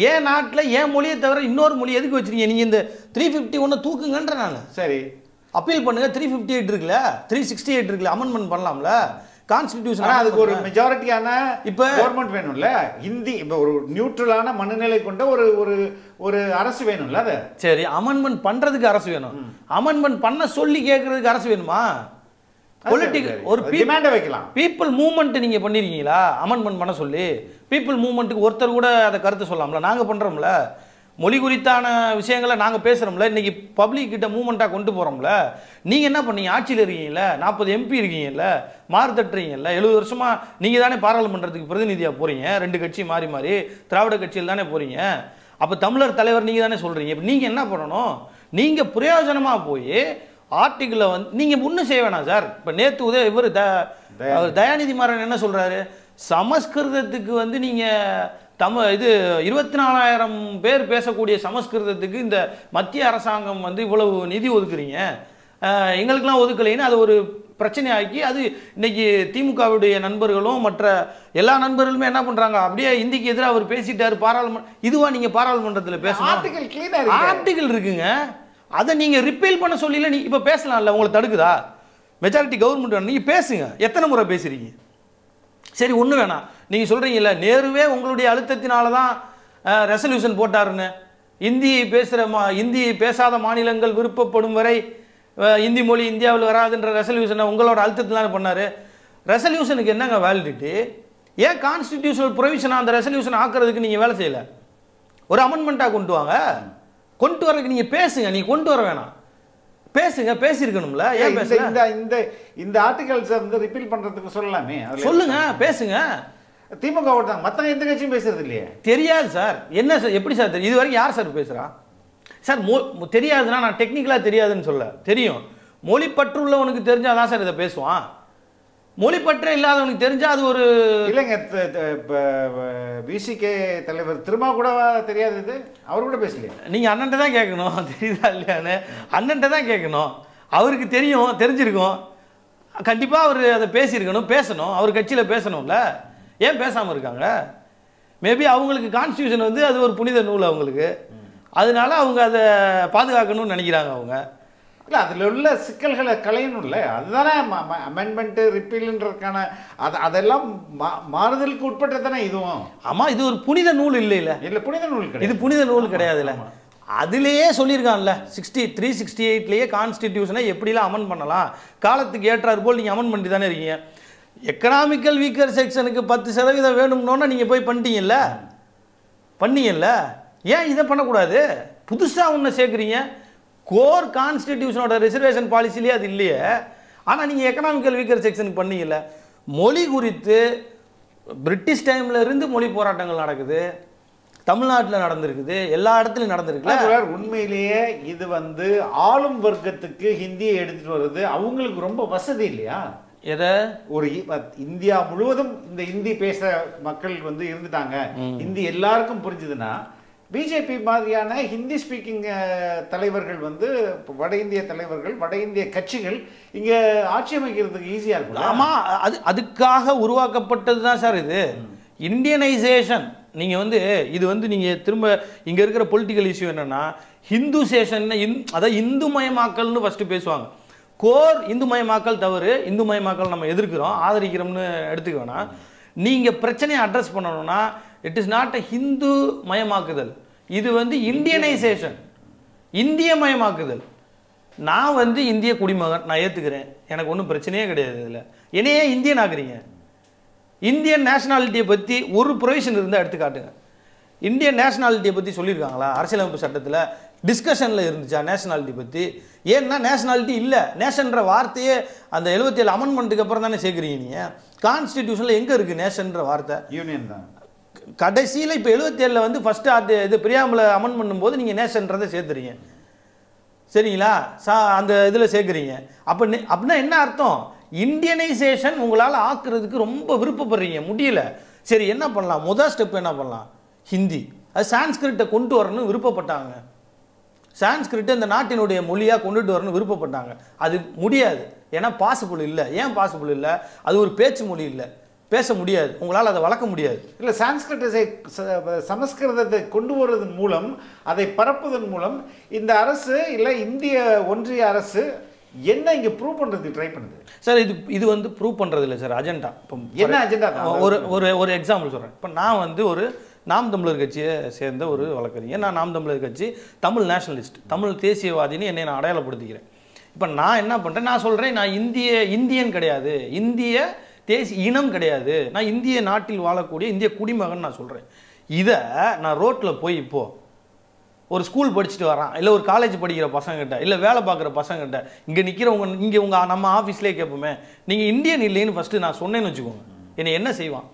ஏன் நாட்டில் ஏன் மொழியை தவிர இன்னொரு மொழி எதுக்கு வச்சிருக்கீங்க? நீங்க இந்த 351 தூக்குங்கன்ற நான் சரி அப்பீல் பண்ணுங்க. 358 இருக்குல்ல, 368 இருக்குல்ல, அமெண்ட்மெண்ட் பண்ணலாம்ல கான்ஸ்டிடியூஷன். அதுக்கு ஒரு மெஜாரிட்டியான இப்போ கவர்மெண்ட் வேணும்ல. ஹிந்தி இப்போ ஒரு நியூட்ரலான மனநிலை கொண்ட ஒரு ஒரு ஒரு அரசு வேணும்ல. அது சரி, அமெண்ட்மெண்ட் பண்றதுக்கு அரசு வேணும். அமெண்ட்மெண்ட் பண்ண சொல்லி கேட்கறதுக்கு அரசு வேணுமா? பொலிட்டிக்கல் ஒரு டிமாண்ட் வைக்கலாம். பீப்புள் மூவ்மெண்ட் நீங்க பண்ணிருக்கீங்களா? அமெண்ட்மெண்ட் பண்ண சொல்லி பீப்புள் மூவ்மெண்ட்டுக்கு ஒருத்தர் கூட அதை கருத்து சொல்லலாம்ல. நாங்க பண்றோம்ல. மொழி குறித்தான விஷயங்களை நாங்கள் பேசுகிறோம்ல, இன்றைக்கி பப்ளிக் கிட்ட மூவ்மெண்ட்டாக கொண்டு போகிறோம்ல. நீங்கள் என்ன பண்ணீங்க? ஆட்சியில் இருக்கீங்கல்ல, 40 MP இருக்கீங்கல்ல, மாறுதட்டுறீங்கல்ல, 70 வருஷமாக நீங்கள் தானே பாராளுமன்றத்துக்கு பிரதிநிதியாக போகிறீங்க, 2 கட்சி மாறி மாறி திராவிட கட்சியில் தானே போகிறீங்க. அப்போ தமிழர் தலைவர் நீங்கள் தானே சொல்கிறீங்க. இப்போ நீங்கள் என்ன பண்ணணும்? நீங்கள் பிரயோஜனமாக போய் ஆர்டிக்கிளில் வந்து நீங்கள் ஒன்றும் செய்ய வேணாம் சார். இப்போ நேற்று இவர் தயாநிதி மாறன் என்ன சொல்கிறாரு? சமஸ்கிருதத்துக்கு வந்து நீங்கள் இது 24,000 பேர் பேசக்கூடிய சமஸ்கிருதத்துக்கு இந்த மத்திய அரசாங்கம் வந்து இவ்வளவு நிதி ஒதுக்குறீங்க, எங்களுக்கெல்லாம் ஒதுக்கலைன்னு அது ஒரு பிரச்சனையாக்கி, அது இன்னைக்கு திமுகவுடைய நண்பர்களும் மற்ற எல்லா நண்பர்களுமே என்ன பண்றாங்க, அப்படியே இந்திக்கு எதிராக அவர் பேசிட்டாரு பாராளுமன்ற. இதுவா நீங்க பாராளுமன்றத்தில் பேசணும்? ஆர்டிகல் இருக்குங்க, அதை நீங்க ரிப்பீல் பண்ண சொல்லல. நீ இப்ப பேசலாம்ல, உங்களை தடுக்குதா? மெஜாரிட்டி கவர்மெண்ட் நீங்க பேசுங்க. எத்தனை முறை பேசுறீங்க? சரி, ஒன்று வேணாம், நீங்கள் சொல்கிறீங்கல்ல நேருவே உங்களுடைய அழுத்தத்தினால தான் ரெசல்யூஷன் போட்டாருன்னு. இந்தி பேசாத மாநிலங்கள் விருப்பப்படும் வரை இந்தி மொழி இந்தியாவில் வராதுன்ற ரெசல்யூஷனை உங்களோட அழுத்தத்தினால பண்ணார். ரெசல்யூஷனுக்கு என்னங்க வேலிடிட்டி? ஏன் கான்ஸ்டிடியூஷனல் ப்ரொவிஷனாக அந்த ரெசல்யூஷன் ஆக்குறதுக்கு நீங்கள் வேலை செய்யலை? ஒரு அமெண்ட்மெண்ட்டாக கொண்டு வாங்க. கொண்டு வரதுக்கு நீங்கள் பேசுங்க, நீங்கள் கொண்டு வர வேணாம், பேசுங்க. பேசியிருக்கணும்ல, ஏன் பேசுங்க? இந்த ஆர்டிகல்ஸ் வந்து ரிப்பீல் பண்றதுக்கு சொல்லலாமே, சொல்லுங்க, பேசுங்க. திமுக ஓட்டாங்க, மற்ற எந்த கட்சியும் பேசுறது இல்லையே. தெரியாது சார். என்ன சார், எப்படி சார் தெரியும்? இது வரைக்கும் யார் சார் பேசுறா சார்? தெரியாதுன்னா நான் டெக்னிக்கலாக தெரியாதுன்னு சொல்ல, தெரியும். மொழிப்பற்று உள்ளவனுக்கு தெரிஞ்சாதான் சார் இதை பேசுவான். மொழிப்பற்று இல்லாதவனுக்கு தெரிஞ்சா அது ஒரு இல்லைங்க. விசிகே தலைவர் திரும்ப கூட தெரியாது, இது அவர் கூட பேசலையே. நீங்கள் அண்ணன்ட்ட தான் கேட்கணும், தெரியுதா இல்லையான்னு அண்ணன்ட்ட தான் கேட்கணும். அவருக்கு தெரியும், தெரிஞ்சிருக்கும், கண்டிப்பாக அவர் அதை பேசியிருக்கணும், பேசணும், அவர் கட்சியில் பேசணும்ல. ஏன் பேசாமல் இருக்காங்க? மேபி அவங்களுக்கு கான்ஸ்டியூஷன் வந்து அது ஒரு புனித நூல் அவங்களுக்கு, அதனால அவங்க அதை பாதுகாக்கணும்னு நினைக்கிறாங்க அவங்க. இல்லை, அதில் உள்ள சிக்கல்களை களையணும்ல, அதுதானே அமெண்ட்மெண்ட்டு ரிப்பீல்ன்றதுக்கான அதெல்லாம் மாறுதலுக்கு உட்பட்டு தானே இதுவும். ஆமாம், இது ஒரு புனித நூல் இல்லை. இல்லை, புனித நூல் கிடையாது, இது புனித நூல் கிடையாதுல்ல. அதுலேயே சொல்லியிருக்கான்ல 368லேயே கான்ஸ்டிடியூஷனை எப்படிலாம் அமெண்ட் பண்ணலாம், காலத்துக்கு ஏற்றாறு போல் நீங்கள் அமெண்ட் பண்ணி தானே இருக்கீங்க. எக்கனாமிக்கல் வீக்கர் செக்ஷனுக்கு 10% வேணும்னோன்னா நீங்கள் போய் பண்ணிட்டீங்கல்ல. ஏன் இதை பண்ணக்கூடாது? புதுசாக ஒன்று சேர்க்குறீங்க. கோர் கான்ஸ்டிடியூஷனோட ரிசர்வேஷன் பாலிசிலேயே அது இல்லையே. ஆனால் நீங்கள் எக்கனாமிக்கல் வீக்கர் செக்ஷனுக்கு பண்ணீங்கல்ல. மொழி குறித்து பிரிட்டிஷ் டைம்ல இருந்து மொழி போராட்டங்கள் நடக்குது, தமிழ்நாட்டில் நடந்திருக்குது, எல்லா இடத்துலையும் நடந்திருக்குல்ல. உண்மையிலேயே இது வந்து ஆளும் வர்க்கத்துக்கு ஹிந்தியை எடுத்துட்டு வருது அவங்களுக்கு ரொம்ப வசதி இல்லையா? எதை ஒரு இந்தியா முழுவதும் இந்த ஹிந்தி பேச மக்கள் வந்து இருந்துட்டாங்க, ஹிந்தி எல்லாருக்கும் புரிஞ்சுதுன்னா பிஜேபி மாதிரியான ஹிந்தி ஸ்பீக்கிங் தலைவர்கள் வந்து வட இந்திய தலைவர்கள், வட இந்திய கட்சிகள் இங்க ஆட்சி அமைக்கிறதுக்கு ஈஸியா இருக்கும். ஆமா, அதுக்காக உருவாக்கப்பட்டது தான் சார் இது இந்தியனைசேஷன். நீங்க வந்து இது வந்து நீங்க திரும்ப இங்க இருக்கிற பொலிட்டிக்கல் இஷ்யூ என்னன்னா ஹிந்துசேஷன், அதாவது இந்துமயமாக்கல்னு ஃபர்ஸ்ட் பேசுவாங்க. கோர் இந்துமயமாக்கல் தவறு, இந்துமயமாக்கல் நம்ம எதிர்க்கிறோம், ஆதரிக்கிறோம்னு எடுத்துக்க வேணாம். நீங்க பிரச்சனையை அட்ரஸ் பண்ணணும்னா it is not a Hindu மயமாக்குதல், இது வந்து இந்தியனைசேஷன், இந்திய மயமாக்குதல். நான் வந்து இந்திய குடிமகன், நான் ஏற்றுக்கிறேன், எனக்கு ஒன்றும் பிரச்சனையே கிடையாது. இதில் என்னையே இந்தியன் ஆக்குறீங்க. இந்தியன் நேஷனாலிட்டியை பற்றி ஒரு ப்ரொவிஷன் இருந்தால் எடுத்து காட்டுங்க. இந்தியன் நேஷனாலிட்டியை பற்றி சொல்லியிருக்காங்களா அரசியலமைப்பு சட்டத்தில்? டிஸ்கஷனில் இருந்துச்சா நேஷனாலிட்டி பற்றி? ஏன்னா நேஷனாலிட்டி இல்லை, நேஷன்ற வார்த்தையே அந்த 77 அமெண்ட்மெண்ட்டுக்கு அப்புறம் தானே சேர்க்குறீங்க. நீங்கள் கான்ஸ்டிடியூஷனில் எங்கே இருக்குது நேஷன்ற வார்த்தை? யூனியன் தான். கடைசியில் இப்போ 77 வந்து ஃபஸ்ட்டு இது பிரியாம்பில் அமெண்ட் பண்ணும்போது நீங்கள் நேஷன்றதை சேர்த்துறீங்க, சரிங்களா? அந்த இதில் சேர்க்குறீங்க. அப்படின்னா என்ன அர்த்தம்? இந்தியனைசேஷன் உங்களால் ஆக்குறதுக்கு ரொம்ப விருப்பப்படுறீங்க, முடியல. சரி, என்ன பண்ணலாம்? முதல் ஸ்டெப் என்ன பண்ணலாம்? ஹிந்தி, அது சான்ஸ்கிரிட்டை கொண்டு வரணும்னு விருப்பப்பட்டாங்க. சான்ஸ்கிரிட்டை இந்த நாட்டினுடைய மொழியாக கொண்டுட்டு வரணும்னு விருப்பப்பட்டாங்க. அது முடியாது, ஏன்னா பாசிபிள் இல்லை. ஏன் பாசிபிள் இல்லை? அது ஒரு பேச்சு மொழி இல்லை, பேச முடியாது, உங்களால் அதை வளர்க்க முடியாது. இல்லை, சான்ஸ்கிரிட்டை சமஸ்கிருதத்தை கொண்டு வருவதன் மூலம், அதை பரப்புவதன் மூலம் இந்த அரசு இல்லை இந்திய ஒன்றிய அரசு என்ன இங்கே ப்ரூவ் பண்ணுறதுக்கு ட்ரை பண்ணுது சார்? இது வந்து ப்ரூவ் பண்ணுறது இல்லை சார், அஜெண்டா. இப்போ என்ன அஜெண்டா? ஒரு எக்ஸாம்பிள் சொல்கிறேன். இப்போ நான் வந்து ஒரு நாம் தமிழர் கட்சியை சேர்ந்த ஒரு வழக்கறிஞர். நான் நாம் தமிழர் கட்சி தமிழ் நேஷனலிஸ்ட், தமிழ் தேசியவாதின்னு என்னை நான் அடையாளப்படுத்திக்கிறேன். இப்போ நான் என்ன பண்ணுறேன்? நான் சொல்கிறேன், நான் இந்தியன் கிடையாது, இந்திய தேசிய இனம் கிடையாது, நான் இந்திய நாட்டில் வாழக்கூடிய இந்திய குடிமகன் நான் சொல்கிறேன். இதை நான் ரோட்டில் போய் இப்போது ஒரு ஸ்கூல் படிச்சுட்டு வரான், இல்லை ஒரு காலேஜ் படிக்கிற பசங்கிட்ட, இல்லை வேலை பார்க்குற பசங்கிட்ட, இங்கே நிற்கிறவங்க, இங்கே உங்கள் நம்ம ஆஃபீஸ்லேயே கேட்போமே, நீங்கள் இந்தியன் இல்லைன்னு ஃபஸ்ட்டு நான் சொன்னேன்னு வச்சுக்கோங்க, என்னை என்ன செய்வான்?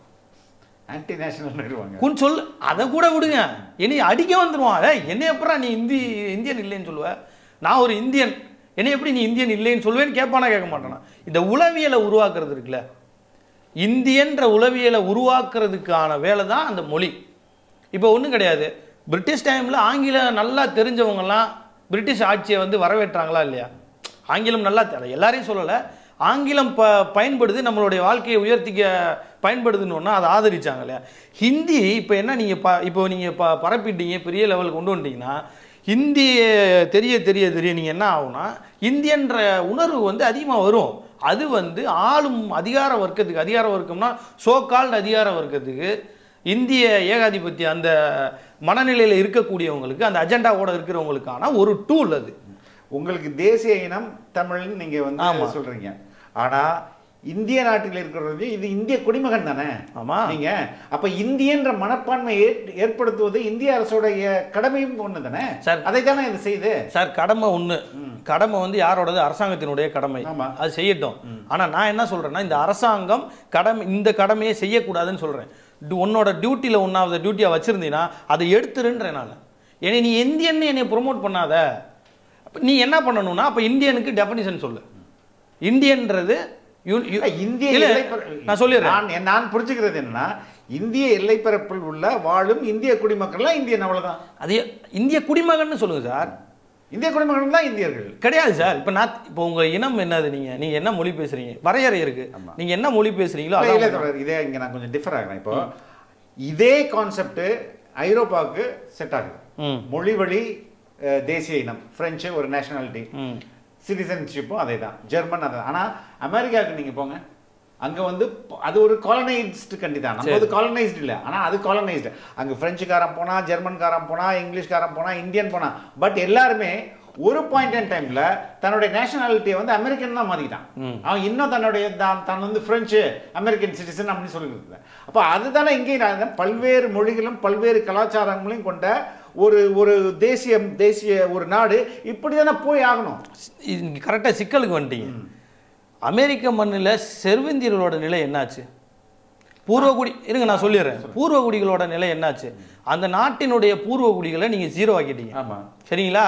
ஆன்டி நேஷனல் கொஞ்சம் சொல், அதை கூட விடுங்க, என்னை அடிக்க வந்துடுவான். என்னை எப்படா நீ இந்தியன் இல்லைன்னு சொல்லுவேன்? நான் ஒரு இந்தியன், என்னை எப்படி நீ இந்தியன் இல்லைன்னு சொல்லுவேன்னு கேட்பானா கேட்க மாட்டானா? இந்த உளவியலை உருவாக்குறது இருக்குல்ல, இந்தியன்ற உளவியலை உருவாக்குறதுக்கான வேலை தான் அந்த மொழி. இப்போ ஒன்றும் கிடையாது, பிரிட்டிஷ் டைமில் ஆங்கிலம் நல்லா தெரிஞ்சவங்கலாம் பிரிட்டிஷ் ஆட்சியை வந்து வரவேற்றாங்களா இல்லையா? ஆங்கிலம் நல்லா எல்லாரையும் சொல்லலை, ஆங்கிலம் பயன்படுது, நம்மளுடைய வாழ்க்கையை உயர்த்திக்க பயன்படுதுன்னு அதை ஆதரிச்சாங்க இல்லையா? ஹிந்தி இப்போ என்ன, நீங்கள் பரப்பிட்டீங்க, பெரிய லெவலுக்கு கொண்டு வந்துட்டீங்கன்னா, ஹிந்திய தெரிய தெரிய தெரிய நீங்கள் என்ன ஆகும்னா, இந்தியன்ற உணர்வு வந்து அதிகமாக வரும். அது வந்து ஆளும் அதிகார வர்க்கத்துக்கு, அதிகார வர்க்கம்னா சோகால்டு அதிகார வர்க்கத்துக்கு, இந்திய ஏகாதிபத்திய அந்த மனநிலையில் இருக்கக்கூடியவங்களுக்கு, அந்த அஜெண்டாவோட இருக்கிறவங்களுக்கான ஒரு டூல் அது. உங்களுக்கு தேசிய இனம் தமிழ்னு நீங்கள் வந்து சொல்கிறீங்க, ஆனால் இந்திய நாட்டில் இருக்கிறது இது இந்திய குடிமகன் தானே? ஆமாம். நீங்கள் அப்போ இந்தியன்ற மனப்பான்மை ஏற்படுத்துவது இந்திய அரசுடைய கடமையும் ஒன்று தானே சார்? அதை தானே இது செய்யுது சார். கடமை ஒன்று, கடமை வந்து யாரோடது? அரசாங்கத்தினுடைய கடமை, அது செய்யட்டும். ஆனால் நான் என்ன சொல்கிறேன்னா, இந்த அரசாங்கம் இந்த கடமையை செய்யக்கூடாதுன்னு சொல்கிறேன். உன்னோட டியூட்டியில் ஒன்றாவது டியூட்டியாக வச்சுருந்தீங்கன்னா அதை எடுத்துருன்றேன் நான். என்னை நீ இந்தியன்னு என்னை ப்ரொமோட் பண்ணாத. நீ என்ன பண்ணணும்னா, அப்போ இந்தியனுக்கு டெஃபினிஷன் சொல்லு. இந்தியன்றது இந்திய நான் சொல்லிடுறேன். நான் புரிஞ்சுக்கிறது என்னன்னா, இந்திய எல்லைப்பரப்பில் உள்ள வாழும் இந்திய குடிமக்கள்லாம் இந்தியன், அவ்வளவுதான். அது இந்திய குடிமகன் சொல்லுங்க சார். இந்திய குடிமகன் தான் இந்தியர்கள் கிடையாது சார். இப்போ உங்க இனம் என்னது? நீங்க என்ன மொழி பேசுறீங்க? வரையறை இருக்கு. நீங்க என்ன மொழி பேசுறீங்களோ இதே இங்க நான் கொஞ்சம் டிஃபர் ஆகிறேன். இப்போ இதே கான்செப்ட் ஐரோப்பாவுக்கு செட் ஆகுது. மொழி வழி தேசிய இனம், பிரெஞ்சு ஒரு நேஷனாலிட்டி, சிட்டிசன்ஷிப்பும் அதே தான், ஜெர்மன் அதே. ஆனால் அமெரிக்காவுக்கு நீங்கள் போங்க, அங்கே வந்து அது ஒரு காலனைஸ்டு கண்ட்ரி தான். நம்ம வந்து காலனைஸ்டு இல்லை, ஆனால் அது காலனைஸ்டு. அங்கே பிரெஞ்சுக்காரன் போனால், ஜெர்மன்காரன் போனால், இங்கிலீஷ்காரன் போனால், இந்தியன் போனால், பட் எல்லாருமே ஒரு பாயிண்ட் அண்ட் டைமில் தன்னுடைய நேஷனாலிட்டியை வந்து அமெரிக்கன் தான் மாற்றிக்கிட்டான். அவன் இன்னும் தான் வந்து ஃப்ரெஞ்சு அமெரிக்கன் சிட்டிசன் அப்படின்னு சொல்லிட்டு. அப்போ அதுதானே இங்கேயும் பல்வேறு மொழிகளும் பல்வேறு கலாச்சாரங்களையும் கொண்ட ஒரு தேசிய ஒரு நாடு இப்படி தானே போய் ஆகணும். கரெக்டாக சிக்கலுக்கு வந்துட்டீங்க. அமெரிக்க மண்ணில் செர்வந்தியர்களோட நிலை என்னாச்சு? பூர்வகுடி இருங்க நான் சொல்லிடுறேன். பூர்வகுடிகளோட நிலை என்னாச்சு? அந்த நாட்டினுடைய பூர்வகுடிகளை நீங்கள் ஜீரோ ஆக்கிட்டீங்க. ஆமாம், சரிங்களா?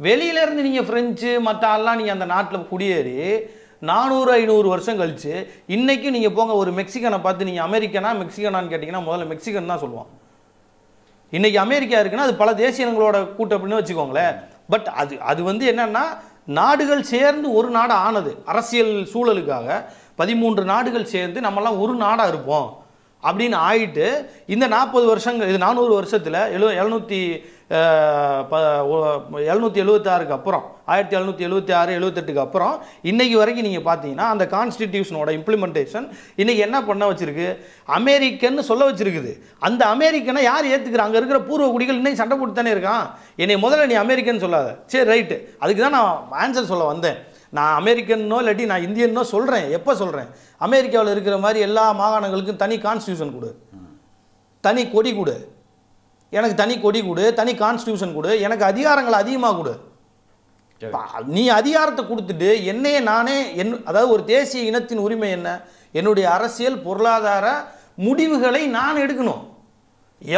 வெளியிலேருந்து நீங்கள் ஃப்ரெஞ்சு மற்ற ஆள்லாம் நீங்கள் அந்த நாட்டில் குடியேறி 400-500 வருஷம் கழிச்சு இன்றைக்கும் நீங்கள் போங்க, ஒரு மெக்சிகனை பார்த்து நீங்கள் அமெரிக்கனா மெக்சிகனான்னு கேட்டிங்கன்னா முதல்ல மெக்சிகன் தான் சொல்லுவான். இன்றைக்கி அமெரிக்கா இருக்குன்னா அது பல தேசிய இனங்களோட கூட்டம் அப்படின்னு வச்சுக்கோங்களேன். பட் அது வந்து என்னென்னா, நாடுகள் சேர்ந்து ஒரு நாடு ஆனது. அரசியல் சூழலுக்காக 13 நாடுகள் சேர்ந்து நம்மலாம் ஒரு நாடாக இருப்போம் அப்படின்னு ஆயிட்டு இந்த 40 வருஷங்கள், இது 400 வருஷத்தில் 776க்கு அப்புறம், 1776-78க்கு அப்புறம் இன்னைக்கு வரைக்கும் நீங்கள் பார்த்தீங்கன்னா அந்த கான்ஸ்டிடியூஷனோட இம்ப்ளிமெண்டேஷன் இன்னைக்கு என்ன பண்ண வச்சிருக்கு? அமெரிக்கன்னு சொல்ல வச்சிருக்குது. அந்த அமெரிக்கனை யார் ஏற்றுக்கிறாங்க? அங்கே இருக்கிற பூர்வகுடிகள் இன்னைக்கு சண்டை போட்டு தானே இருக்கான். என்னை முதல்ல நீ அமெரிக்கன் சொல்லாத. சரி ரைட்டு, அதுக்கு தான் நான் ஆன்சர் சொல்ல வந்தேன். நான் அமெரிக்கன்னோ இல்லாட்டி நான் இந்தியன்னோ சொல்கிறேன். எப்போ சொல்கிறேன்? அமெரிக்காவில் இருக்கிற மாதிரி எல்லா மாகாணங்களுக்கும் தனி கான்ஸ்டியூஷன் கொடு, தனி கொடி கொடு, எனக்கு தனி கொடி கொடு, தனி கான்ஸ்டியூஷன் கொடு, எனக்கு அதிகாரங்களை அதிகமாக கொடு. நீ அதிகாரத்தை கொடுத்துட்டு என்னையே நானே அதாவது ஒரு தேசிய இனத்தின் உரிமை என்ன? என்னுடைய அரசியல் பொருளாதார முடிவுகளை நான் எடுக்கணும்.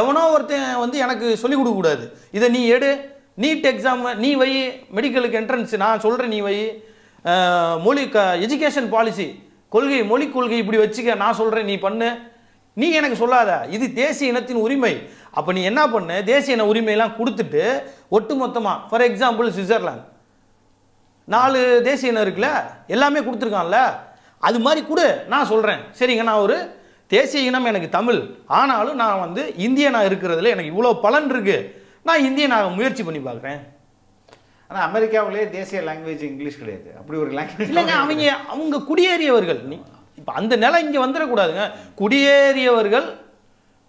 எவனோ ஒருத்தன் வந்து எனக்கு சொல்லிக் கொடுக்கக்கூடாது. இதை நீ எடு, நீட் எக்ஸாம் நீ வை, மெடிக்கலுக்கு என்ட்ரன்ஸ் நான் சொல்கிறேன் நீ வை, எஜுகேஷன் பாலிசி கொள்கை, மொழிக் கொள்கை இப்படி வச்சுக்க நான் சொல்கிறேன் நீ பண்ணு, நீ எனக்கு சொல்லாத. இது தேசிய இனத்தின் உரிமை. அப்போ நீ என்ன பண்ணு? தேசிய இன உரிமையெல்லாம் கொடுத்துட்டு ஒட்டு மொத்தமாக, ஃபார் எக்ஸாம்பிள் சுவிட்சர்லாந்து 4 தேசிய இனம் இருக்குல்ல, எல்லாமே கொடுத்துருக்கான்ல, அது மாதிரி கொடு. நான் சொல்கிறேன் சரிங்க, நான் ஒரு தேசிய இனம், எனக்கு தமிழ், ஆனாலும் நான் வந்து இந்தியனாக இருக்கிறதுல எனக்கு இவ்வளோ பலன் இருக்குது, நான் இந்தியனாக முயற்சி பண்ணி பார்க்குறேன். ஆனால் அமெரிக்காவிலே தேசிய லாங்குவேஜ் இங்கிலீஷ் கிடையாது. அப்படி ஒரு லாங்குவேஜ் இல்லைங்க. அவங்க குடியேறியவர்கள். இப்போ அந்த நிலை இங்கே வந்துடக்கூடாதுங்க. குடியேறியவர்கள்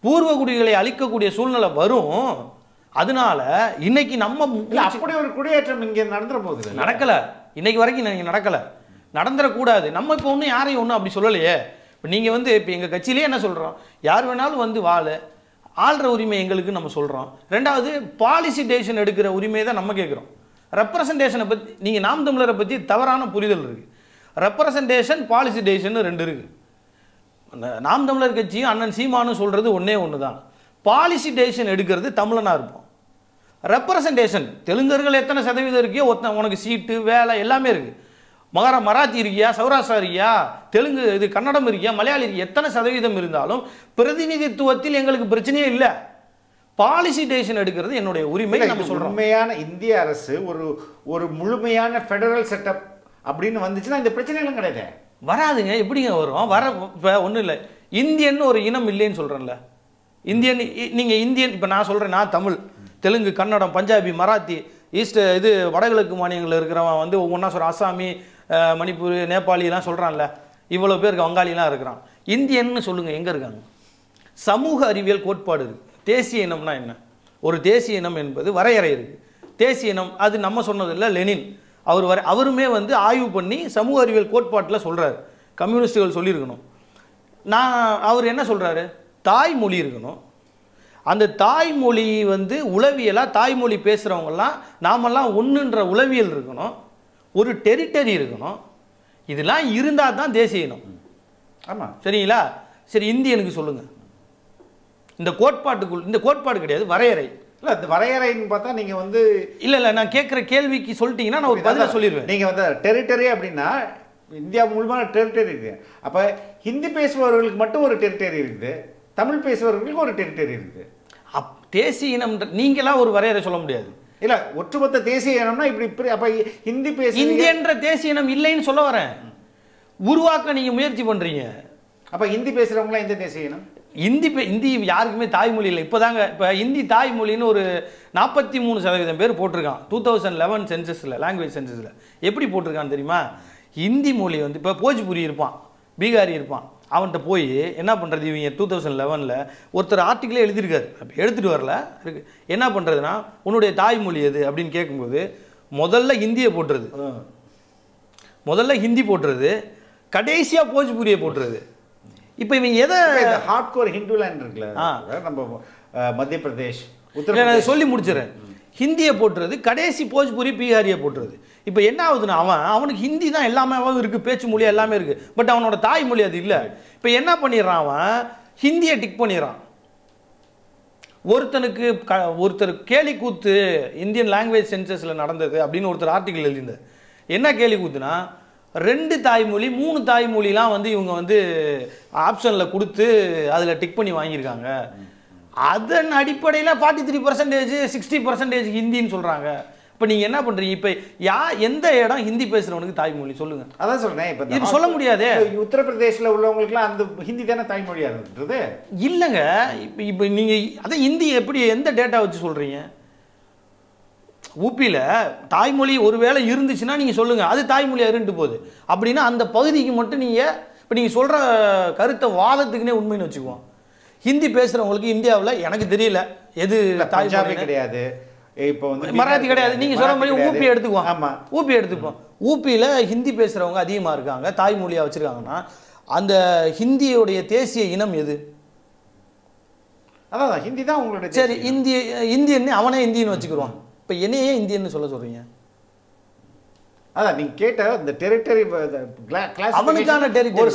பூர்வகுடிகளை அழிக்கக்கூடிய சூழ்நிலை வரும். அதனால இன்னைக்கு நம்ம அப்படி ஒரு குடியேற்றம் இங்கே நடந்துற போகுது. நடக்கலை, இன்னைக்கு வரைக்கும் நீங்கள் நடக்கலை, நடந்துடக்கூடாது. நம்ம இப்போ ஒன்றும் யாரையும் ஒன்றும் அப்படி சொல்லலையே. இப்போ நீங்கள் வந்து இப்போ எங்கள் கட்சியிலே என்ன சொல்கிறோம், யார் வேணாலும் வந்து வாழு, ஆள்ற உரிமை எங்களுக்கு நம்ம சொல்கிறோம். ரெண்டாவது பாலிசி டெசிஷன் எடுக்கிற உரிமையை தான் நம்ம கேட்குறோம். ரெப்ரசன்டேஷனை பற்றி நீங்கள் நாம் தமிழரை பற்றி தவறான புரிதல் இருக்குது. ரெப்ரசன்டேஷன் பாலிசி டெசிஷன் 2 இருக்குது. அந்த நாம் தமிழர் கட்சியும் அண்ணன் சீமானு சொல்கிறது ஒன்றே ஒன்று தான். பாலிசி டெசிஷன் எடுக்கிறது தமிழனாக இருப்போம். ரெப்ரசன்டேஷன் தெலுங்கர்கள் எத்தனை சதவீதம் இருக்கியோ உனக்கு சீட்டு வேலை எல்லாமே இருக்குது. மராத்தி இருக்கியா, சௌராஷ்டிரா இருக்கியா, தெலுங்கு இது கன்னடம் இருக்கியா, மலையாளி இருக்கியா, எத்தனை சதவீதம் இருந்தாலும் பிரதிநிதித்துவத்தில் எங்களுக்கு பிரச்சனையே இல்லை. பாலிசி டெசிஷன் எடுக்கிறது என்னுடைய உரிமை. நம்ம சொல்றோம் உண்மையான இந்திய அரசு ஒரு முழுமையான ஃபெடரல் செட்டப் அப்படின்னு வந்துச்சுன்னா இந்த பிரச்சனைகளும் கிடையாது. வராதுங்க. எப்படிங்க வரும்? இப்போ ஒன்றும் இல்லை. இந்தியன்னு ஒரு இனம் இல்லைன்னு சொல்கிறேன்ல. இந்தியன் நீங்கள் இந்தியன் இப்போ நான் சொல்கிறேன், நான் தமிழ், தெலுங்கு, கன்னடம், பஞ்சாபி, மராத்தி, இது வடகிழக்கு மாநிலங்களில் இருக்கிறவன் வந்து ஒவ்வொன்றா சொல்கிற அசாமி, மணிப்பூர், நேபாளிலாம் சொல்கிறான்ல, இவ்வளோ பேருக்கு வங்காளிலாம் இருக்கிறான். இந்தியன்னு சொல்லுங்கள், எங்கே இருக்காங்க? சமூக அறிவியல் கோட்பாடு இருக்குது. தேசிய இனம்னா என்ன? ஒரு தேசிய இனம் என்பது வரையறை இருக்குது. தேசிய இனம் அது நம்ம சொன்னதில்லை, லெனின் அவருமே வந்து ஆய்வு பண்ணி சமூக அறிவியல் கோட்பாட்டில் சொல்கிறார். கம்யூனிஸ்டுகள் சொல்லியிருக்கணும். அவர் என்ன சொல்கிறாரு? தாய்மொழி இருக்கணும். அந்த தாய்மொழி வந்து உளவியலாக தாய்மொழி பேசுகிறவங்கெல்லாம் நாமெல்லாம் ஒன்றுன்ற உளவியல் இருக்கணும். ஒரு டெரிட்டரி இருக்கணும். இதெல்லாம் இருந்தால் தான் தேசிய இனம். ஆமாம், சரிங்களா? சரி, இந்தியனுக்கு சொல்லுங்கள். இந்த கோட்பாடு கிடையாது, வரையறை. இல்லை, அந்த வரையறைன்னு பார்த்தா நீங்கள் வந்து இல்லை நான் கேட்குற கேள்விக்கு சொல்லிட்டீங்கன்னா நான் ஒரு பதிலாக சொல்லிடுவேன். நீங்கள் வந்து டெரிட்டரி அப்படின்னா இந்தியா முழுமையான டெரிட்டரி இருக்குது. அப்போ ஹிந்தி பேசுபவர்களுக்கு மட்டும் ஒரு டெரிட்டரி இருக்குது, தமிழ் பேசுபவர்களுக்கு ஒரு டெரிட்டரி இருக்குது. தேசிய இனம் நீங்களாம் ஒரு வரையறை சொல்ல முடியாது. இல்லை, ஒட்டுமொத்த தேசிய இனம்னா இப்படி அப்போ ஹிந்தி பேச இந்தியன்ற தேசிய இனம் இல்லைன்னு சொல்ல வரேன். உருவாக்க நீங்கள் முயற்சி பண்ணுறீங்க. அப்போ ஹிந்தி பேசுகிறவங்களாம் எந்த தேசிய இனம்? ஹிந்தி யாருக்குமே தாய்மொழி இல்லை. இப்போ ஹிந்தி தாய்மொழின்னு ஒரு 43% பேர் போட்டிருக்கான் 2011 சென்சஸில், லாங்குவேஜ் சென்சஸில். எப்படி போட்டிருக்கான்னு தெரியுமா? ஹிந்தி மொழி வந்து இப்போ போஜ்புரி இருப்பான், பீகாரி இருப்பான், அவன்கிட்ட போய் என்ன பண்ணுறது? இவங்க 2011 ஒருத்தர் ஆர்டிக்கிளே எழுதியிருக்காரு, எடுத்துகிட்டு வரல இருக்கு. என்ன பண்ணுறதுன்னா, உன்னுடைய தாய்மொழி எது அப்படின்னு கேட்கும்போது முதல்ல ஹிந்தியை போட்டுருது, ஹிந்தி போட்டுருது, கடைசியாக போஜ்புரியை போட்டுருது. இப்போ இவங்க எதை ஹார்ட்கோர் ஹிந்து லேண்ட் இருக்குல்ல, நம்ம மத்திய பிரதேஷ், உத்தரப்பிரதேஷ் சொல்லி முடிச்சிடறேன். ஹிந்தியை போட்டுறது, கடைசி போஜ்புரி பீகாரியை போட்டுறது. இப்போ என்ன ஆகுதுன்னா, அவனுக்கு ஹிந்தி தான் எல்லாமே இருக்குது, பேச்சு மொழி எல்லாமே இருக்குது, பட் அவனோட தாய்மொழி அது இல்லை. இப்போ என்ன பண்ணிடுறான்? அவன் ஹிந்தியை டிக் பண்ணிடுறான். ஒருத்தர் கேலி கூத்து இந்தியன் லாங்குவேஜ் சென்சஸில் நடந்தது அப்படின்னு ஒருத்தர் ஆர்டிக்கல் எழுதியிருந்தார். என்ன கேலி கூத்துனா, 2 தாய்மொழி 3 தாய்மொழிலாம் வந்து இவங்க வந்து ஆப்ஷனில் கொடுத்து அதில் டிக் பண்ணி வாங்கியிருக்காங்க. அதன் அடிப்படையில் 43%, 60% ஹிந்தின்னு சொல்கிறாங்க. இப்போ நீங்கள் என்ன பண்ணுறீங்க? இப்போ எந்த இடம் ஹிந்தி பேசுகிறவனுக்கு தாய்மொழி சொல்லுங்கள்? அதான் சொல்கிறேன். இப்போ இது சொல்ல முடியாது. உத்தரப்பிரதேசில் உள்ளவங்களுக்குலாம் அந்த ஹிந்தி தானே தாய்மொழியாக இருந்தது? இல்லைங்க. இப்போ நீங்கள் அதான் ஹிந்தி எப்படி எந்த டேட்டா வச்சு சொல்கிறீங்க? ஊபியில் தாய்மொழி ஒருவேளை இருந்துச்சுன்னா நீங்கள் சொல்லுங்கள், அது தாய்மொழியாக இருந்துட்டு போகுது. அப்படின்னா அந்த பகுதிக்கு மட்டும் இப்போ நீங்கள் சொல்கிற கருத்தை வாதத்துக்குன்னே உண்மைன்னு வச்சுக்குவோம். ஹிந்தி பேசுகிறவங்களுக்கு இந்தியாவில் எனக்கு தெரியல எது தாய்மொழி கிடையாது, இப்போ வந்து மராத்தி கிடையாது. நீங்கள் சொல்கிற மாதிரி ஊபி எடுத்துக்குவோம். ஆமாம், ஊபி எடுத்துப்போம். ஊபியில் ஹிந்தி பேசுகிறவங்க அதிகமாக இருக்காங்க, தாய்மொழியாக வச்சுருக்காங்கன்னா அந்த ஹிந்தியோடைய தேசிய இனம் எது? அதான் ஹிந்தி தான் உங்களுடைய. சரி, இந்தியன்னு அவனே இந்தியன்னு வச்சுக்கிடுவான். இப்போ என்னையே இந்தியன்னு சொல்ல சொல்கிறீங்க? அதான் நீங்கள் கேட்ட இந்த டெரிட்டரி அவனுக்கான டெரிட்டரி